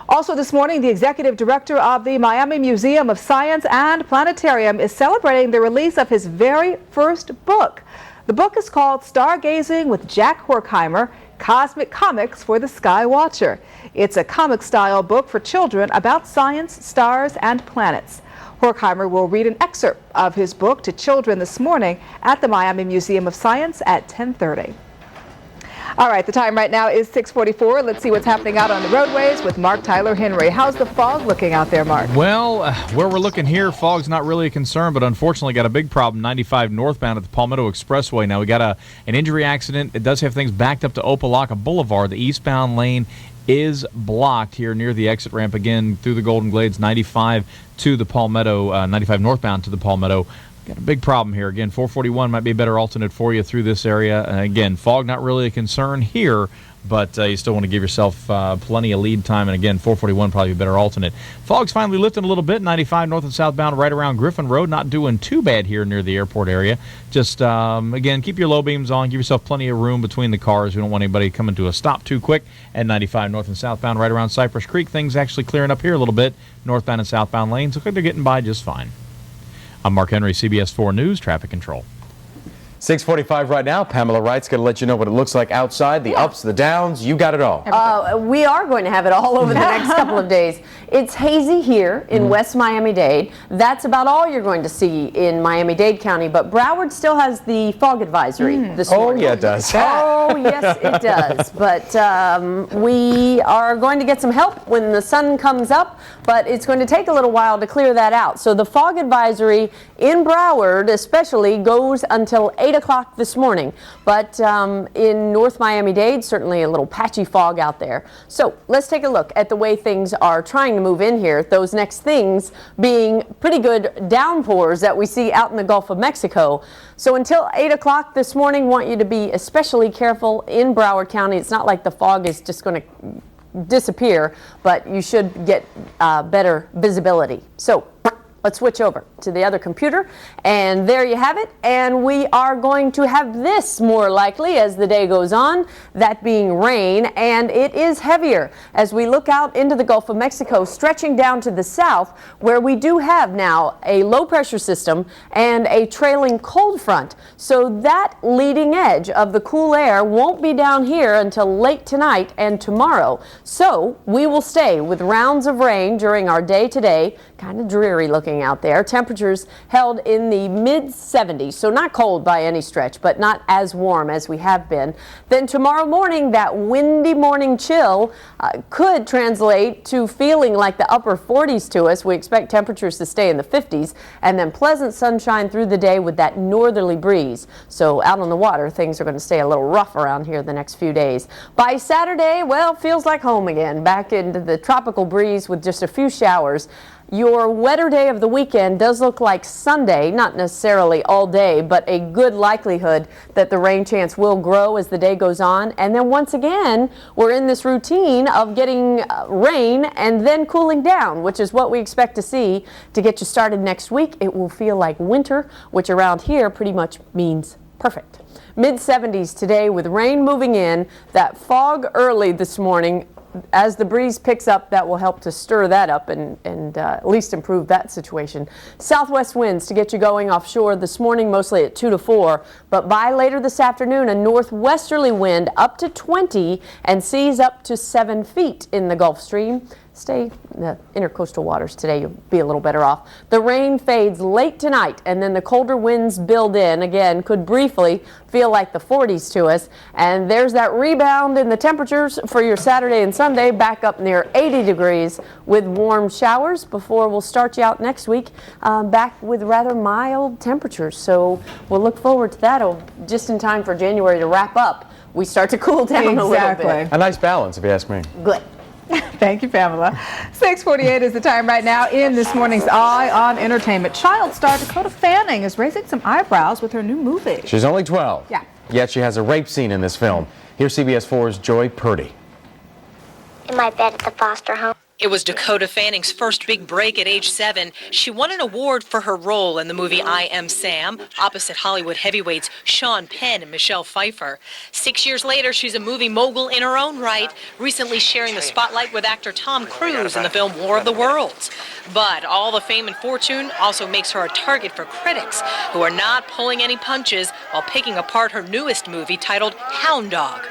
Also this morning, the executive director of the Miami Museum of Science and Planetarium is celebrating the release of his very first book. The book is called Stargazing with Jack Horkheimer, Cosmic Comics for the Sky Watcher. It's a comic-style book for children about science, stars, and planets. Horkheimer will read an excerpt of his book to children this morning at the Miami Museum of Science at 10:30. All right, the time right now is 6:44. Let's see what's happening out on the roadways with Mark Tyler Henry. How's the fog looking out there, Mark? Well, where we're looking here, fog's not really a concern, but unfortunately got a big problem 95 northbound at the Palmetto Expressway. Now, we got an injury accident. It does have things backed up to Opelika Boulevard. The eastbound lane is blocked here near the exit ramp again through the Golden Glades, 95 to the Palmetto, 95 northbound to the Palmetto. Got a big problem here. Again, 441 might be a better alternate for you through this area. Again, fog not really a concern here, but you still want to give yourself plenty of lead time. And again, 441 probably a better alternate. Fog's finally lifting a little bit. 95 north and southbound right around Griffin Road. Not doing too bad here near the airport area. Just, again, keep your low beams on. Give yourself plenty of room between the cars. We don't want anybody coming to a stop too quick. And 95 north and southbound right around Cypress Creek. Things actually clearing up here a little bit. Northbound and southbound lanes look like they're getting by just fine. I'm Mark Henry, CBS 4 News, Traffic Control. 6:45 right now. Pamela Wright's going to let you know what it looks like outside, the ups, the downs. You got it all. We are going to have it all over the next couple of days. It's hazy here in West Miami-Dade. That's about all you're going to see in Miami-Dade County, but Broward still has the fog advisory this morning. Oh, yeah, it does. Oh, yes, it does. But we are going to get some help when the sun comes up, but it's going to take a little while to clear that out. So the fog advisory in Broward especially goes until 8 o'clock this morning, but in North Miami-Dade, certainly a little patchy fog out there. So let's take a look at the way things are trying to move in here. Those next things being pretty good downpours that we see out in the Gulf of Mexico. So until 8 o'clock this morning, want you to be especially careful in Broward County. It's not like the fog is just going to disappear, but you should get better visibility. So let's switch over to the other computer, and there you have it. And we are going to have this more likely as the day goes on, that being rain, and it is heavier as we look out into the Gulf of Mexico, stretching down to the south, where we do have now a low pressure system and a trailing cold front. So that leading edge of the cool air won't be down here until late tonight and tomorrow. So we will stay with rounds of rain during our day today. Kind of dreary looking out there. Temperatures held in the mid-70s, so not cold by any stretch, but not as warm as we have been. Then tomorrow morning, that windy morning chill could translate to feeling like the upper 40s to us. We expect temperatures to stay in the 50s, and then pleasant sunshine through the day with that northerly breeze. So out on the water, things are going to stay a little rough around here the next few days. By Saturday, well, feels like home again, back into the tropical breeze with just a few showers. Your wetter day of the weekend does look like Sunday, not necessarily all day, but a good likelihood that the rain chance will grow as the day goes on. And then once again, we're in this routine of getting rain and then cooling down, which is what we expect to see to get you started next week. It will feel like winter, which around here pretty much means perfect. Mid-70s today with rain moving in, that fog early this morning. As the breeze picks up, that will help to stir that up and at least improve that situation. Southwest winds to get you going offshore this morning, mostly at 2 to 4. But by later this afternoon, a northwesterly wind up to 20 and seas up to 7 feet in the Gulf Stream. Stay in the intercoastal waters today, you'll be a little better off. The rain fades late tonight, and then the colder winds build in. Again, could briefly feel like the 40s to us. And there's that rebound in the temperatures for your Saturday and Sunday, back up near 80 degrees with warm showers before we'll start you out next week back with rather mild temperatures. So we'll look forward to that just in time for January to wrap up. We start to cool down a little bit. A nice balance, if you ask me. Good. Thank you, Pamela. 6:48 is the time right now in this morning's Eye on Entertainment. Child star Dakota Fanning is raising some eyebrows with her new movie. She's only 12. Yeah. Yet she has a rape scene in this film. Here's CBS 4's Joy Purdy. In my bed at the foster home. It was Dakota Fanning's first big break at age 7. She won an award for her role in the movie I Am Sam, opposite Hollywood heavyweights Sean Penn and Michelle Pfeiffer. 6 years later, she's a movie mogul in her own right, recently sharing the spotlight with actor Tom Cruise in the film War of the Worlds. But all the fame and fortune also makes her a target for critics, who are not pulling any punches while picking apart her newest movie titled Hound Dog.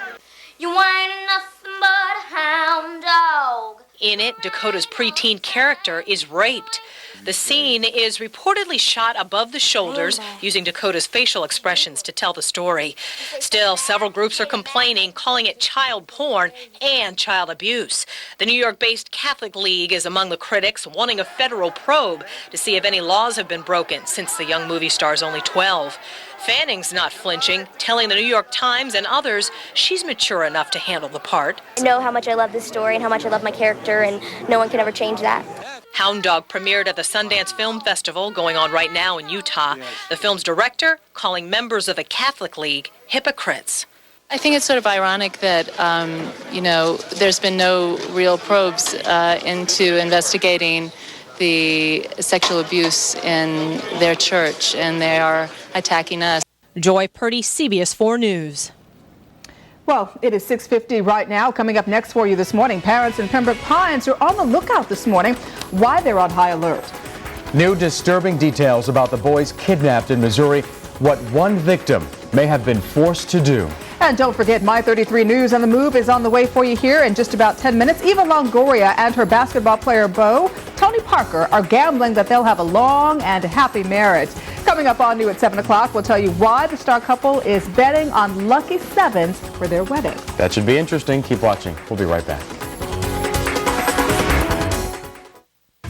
You ain't nothing but a hound dog. In it, Dakota's preteen character is raped. The scene is reportedly shot above the shoulders, using Dakota's facial expressions to tell the story. Still, several groups are complaining, calling it child porn and child abuse. The New York-based Catholic League is among the critics, wanting a federal probe to see if any laws have been broken since the young movie star is only 12. Fanning's not flinching, telling the New York Times and others she's mature enough to handle the part. I know how much I love this story and how much I love my character, and no one can ever change that. Hound Dog premiered at the Sundance Film Festival going on right now in Utah. The film's director calling members of the Catholic League hypocrites. I think it's sort of ironic that, there's been no real probes into investigating the sexual abuse in their church, and they are attacking us. Joy Purdy, CBS 4 News. Well, it is 6:50 right now. Coming up next for you this morning, parents in Pembroke Pines are on the lookout this morning. Why they're on high alert. New disturbing details about the boys kidnapped in Missouri, what one victim may have been forced to do. And don't forget, My 33 News on the Move is on the way for you here in just about 10 minutes. Eva Longoria and her basketball player beau, Tony Parker, are gambling that they'll have a long and happy marriage. Coming up on New at 7 o'clock, we'll tell you why the star couple is betting on lucky sevens for their wedding. That should be interesting. Keep watching. We'll be right back.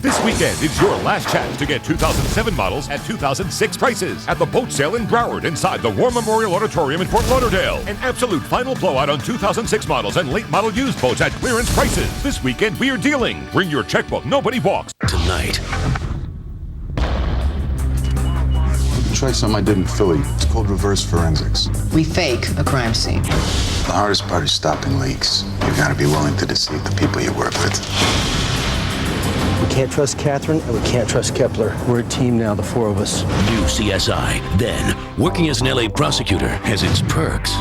This weekend is your last chance to get 2007 models at 2006 prices at the boat sale in Broward inside the War Memorial Auditorium in Fort Lauderdale. An absolute final blowout on 2006 models and late model used boats at clearance prices. This weekend we are dealing. Bring your checkbook. Nobody walks. Tonight. Tried something I did in Philly. It's called reverse forensics. We fake a crime scene. The hardest part is stopping leaks. You've got to be willing to deceive the people you work with. We can't trust Catherine, and we can't trust Kepler. We're a team now, the four of us. New CSI. Then, working as an LA prosecutor has its perks.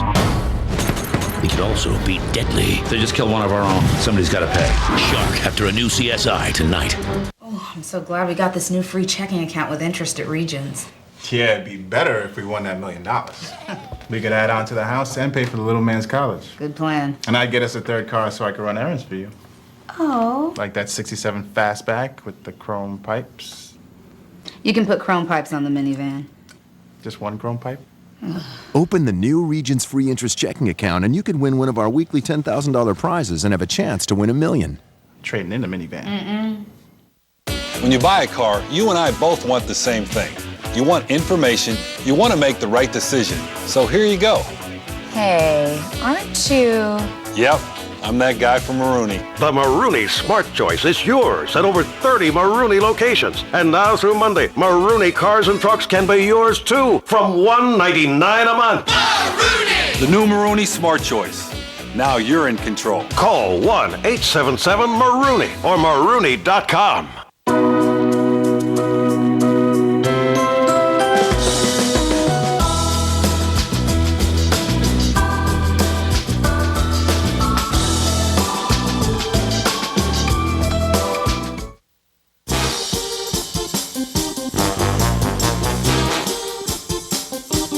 It can also be deadly. They just killed one of our own. Somebody's got to pay. Shark after a new CSI tonight. Oh, I'm so glad we got this new free checking account with interest at Regions. Yeah, it'd be better if we won that $1 million. We could add on to the house and pay for the little man's college. Good plan. And I'd get us a third car so I could run errands for you. Oh. Like that 67 fastback with the chrome pipes. You can put chrome pipes on the minivan. Just one chrome pipe? Open the new Regions free interest checking account and you could win one of our weekly $10,000 prizes and have a chance to win $1 million. Trading in the minivan. When you buy a car, you and I both want the same thing. You want information, you want to make the right decision. So here you go. Hey, aren't you? Yep, I'm that guy from Marooney. The Marooney Smart Choice is yours at over 30 Marooney locations. And now through Monday, Marooney cars and trucks can be yours too from $199 a month. Marooney! The new Marooney Smart Choice. Now you're in control. Call 1-877-MAROONEY or Marooney.com.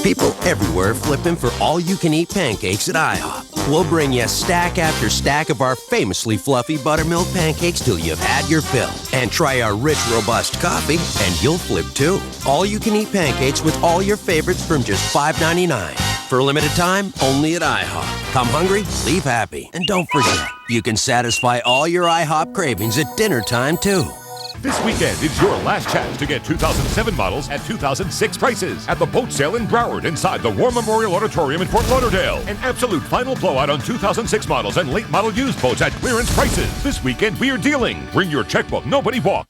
People everywhere flipping for all-you-can-eat pancakes at IHOP. We'll bring you stack after stack of our famously fluffy buttermilk pancakes till you've had your fill. And try our rich, robust coffee, and you'll flip too. All-you-can-eat pancakes with all your favorites from just $5.99. For a limited time, only at IHOP. Come hungry, leave happy. And don't forget, you can satisfy all your IHOP cravings at dinner time too. This weekend is your last chance to get 2007 models at 2006 prices at the boat sale in Broward inside the War Memorial Auditorium in Fort Lauderdale. An absolute final blowout on 2006 models and late model used boats at clearance prices. This weekend we are dealing. Bring your checkbook, nobody walk.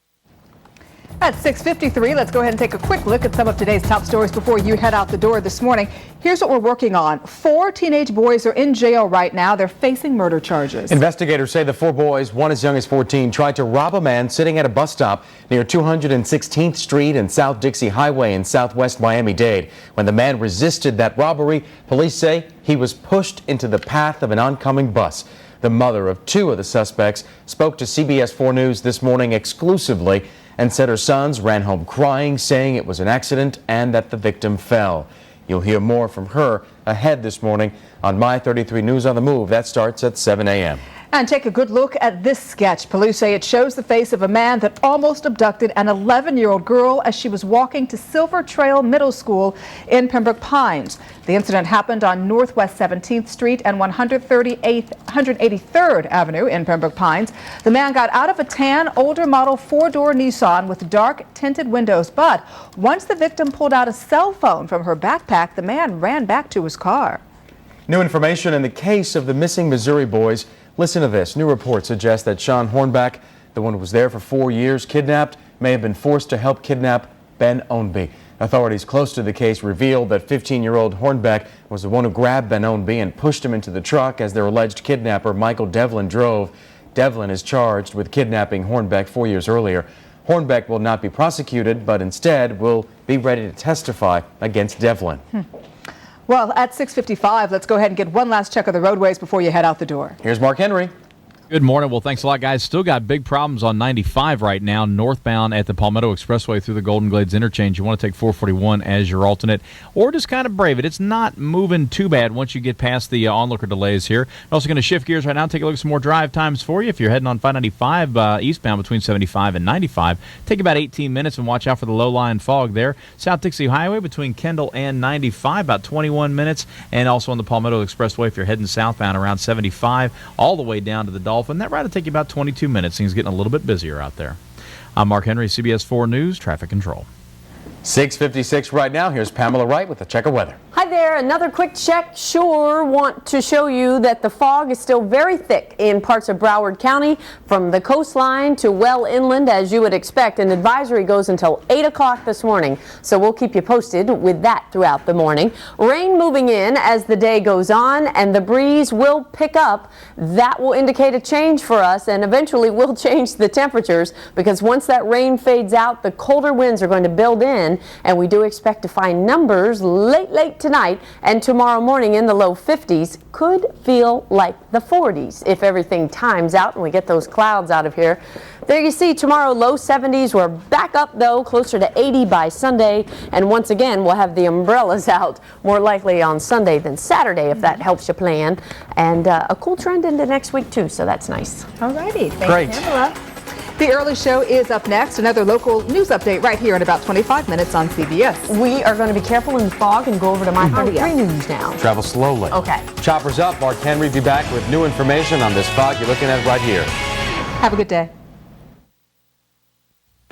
At 6:53, let's go ahead and take a quick look at some of today's top stories before you head out the door this morning. Here's what we're working on. 4 teenage boys are in jail right now. They're facing murder charges. Investigators say the 4 boys, one as young as 14, tried to rob a man sitting at a bus stop near 216th Street and South Dixie Highway in southwest Miami-Dade. When the man resisted that robbery, police say he was pushed into the path of an oncoming bus. The mother of 2 of the suspects spoke to CBS 4 News this morning exclusively and said her sons ran home crying, saying it was an accident and that the victim fell. You'll hear more from her ahead this morning on My 33 News on the Move. That starts at 7 a.m. And take a good look at this sketch. Police say it shows the face of a man that almost abducted an 11-year-old girl as she was walking to Silver Trail Middle School in Pembroke Pines. The incident happened on Northwest 17th Street and 183rd Avenue in Pembroke Pines. The man got out of a tan, older model 4-door Nissan with dark tinted windows, but once the victim pulled out a cell phone from her backpack, the man ran back to his car. New information in the case of the missing Missouri boys. Listen to this. New reports suggest that Sean Hornback, the one who was there for 4 years, kidnapped, may have been forced to help kidnap Ben Ownby. Authorities close to the case revealed that 15-year-old Hornback was the one who grabbed Ben Ownby and pushed him into the truck as their alleged kidnapper, Michael Devlin, drove. Devlin is charged with kidnapping Hornback 4 years earlier. Hornback will not be prosecuted, but instead will be ready to testify against Devlin. Well, at 6:55, let's go ahead and get one last check of the roadways before you head out the door. Here's Mark Henry. Good morning. Well, thanks a lot, guys. Still got big problems on 95 right now, northbound at the Palmetto Expressway through the Golden Glades interchange. You want to take 441 as your alternate, or just kind of brave it. It's not moving too bad once you get past the onlooker delays here. I'm also going to shift gears right now and take a look at some more drive times for you. If you're heading on 595 eastbound between 75 and 95, take about 18 minutes and watch out for the low-lying fog there. South Dixie Highway between Kendall and 95, about 21 minutes, and also on the Palmetto Expressway if you're heading southbound around 75 all the way down to the Dolphin. That ride will take you about 22 minutes. Things getting a little bit busier out there. I'm Mark Henry, CBS 4 News, Traffic Control. 6:56 right now. Here's Pamela Wright with a check of weather. Hi there, another quick check. Sure want to show you that the fog is still very thick in parts of Broward County from the coastline to well inland, as you would expect. An advisory goes until 8 o'clock this morning, so we'll keep you posted with that throughout the morning. Rain moving in as the day goes on, and the breeze will pick up. That will indicate a change for us, and eventually will change the temperatures, because once that rain fades out, the colder winds are going to build in, and we do expect to find numbers late tonight and tomorrow morning in the low 50s. Could feel like the 40s if everything times out and we get those clouds out of here. There you see tomorrow, low 70s. We're back up though, closer to 80 by Sunday, and once again we'll have the umbrellas out more likely on Sunday than Saturday, if that helps you plan, and a cool trend into next week too, so that's nice. Alrighty, thanks, Pamela. The early show is up next. Another local news update right here in about 25 minutes on CBS. We are going to be careful in the fog and go over to My 33 News now. Travel slowly. Okay. Choppers up. Mark Henry be back with new information on this fog you're looking at right here. Have a good day.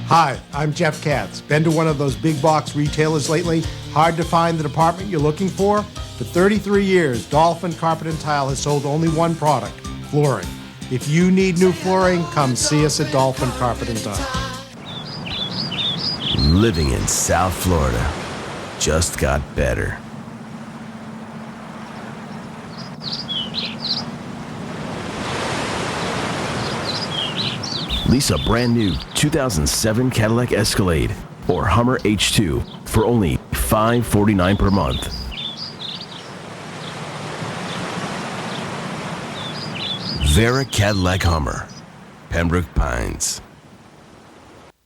Hi, I'm Jeff Katz. Been to one of those big box retailers lately? Hard to find the department you're looking for? For 33 years, Dolphin Carpet and Tile has sold only one product, flooring. If you need new flooring, come see us at Dolphin Carpet and Tile. Living in South Florida just got better. Lease a brand new 2007 Cadillac Escalade or Hummer H2 for only $549 per month. Vera Cadillac Hummer, Pembroke Pines.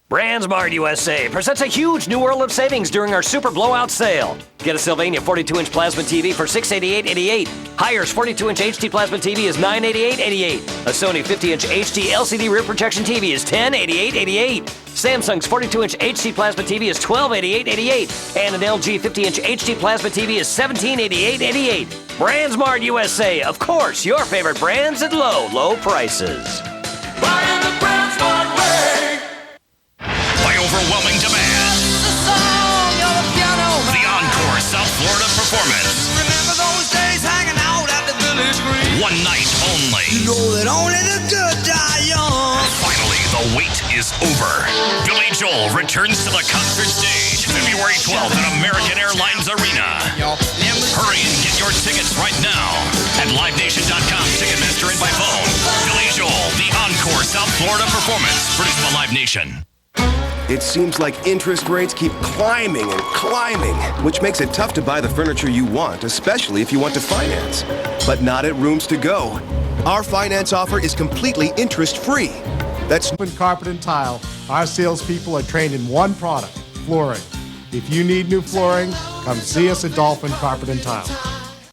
BrandsMart USA presents a huge new world of savings during our super blowout sale. Get a Sylvania 42-inch plasma TV for $688.88. Heyer's 42-inch HD plasma TV is $988.88. A Sony 50-inch HD LCD rear projection TV is $1088.88. Samsung's 42-inch HD plasma TV is $1288.88. And an LG 50-inch HD plasma TV is $1788.88. BrandsMart USA, of course, your favorite brands at low, low prices. Buy in the BrandsMart way. only. You know that only the good die young. Finally, the wait is over. Billy Joel returns to the concert stage February 12th at American Airlines Arena. Hurry and get your tickets right now at LiveNation.com, Ticketmaster, and by phone. Billy Joel, the Encore South Florida performance, produced by Live Nation. It seems like interest rates keep climbing and climbing, which makes it tough to buy the furniture you want, especially if you want to finance. But not at Rooms to Go. Our finance offer is completely interest-free. That's Carpet and Tile. Our salespeople are trained in one product, flooring. If you need new flooring, come see us at Dolphin Carpet and Tile.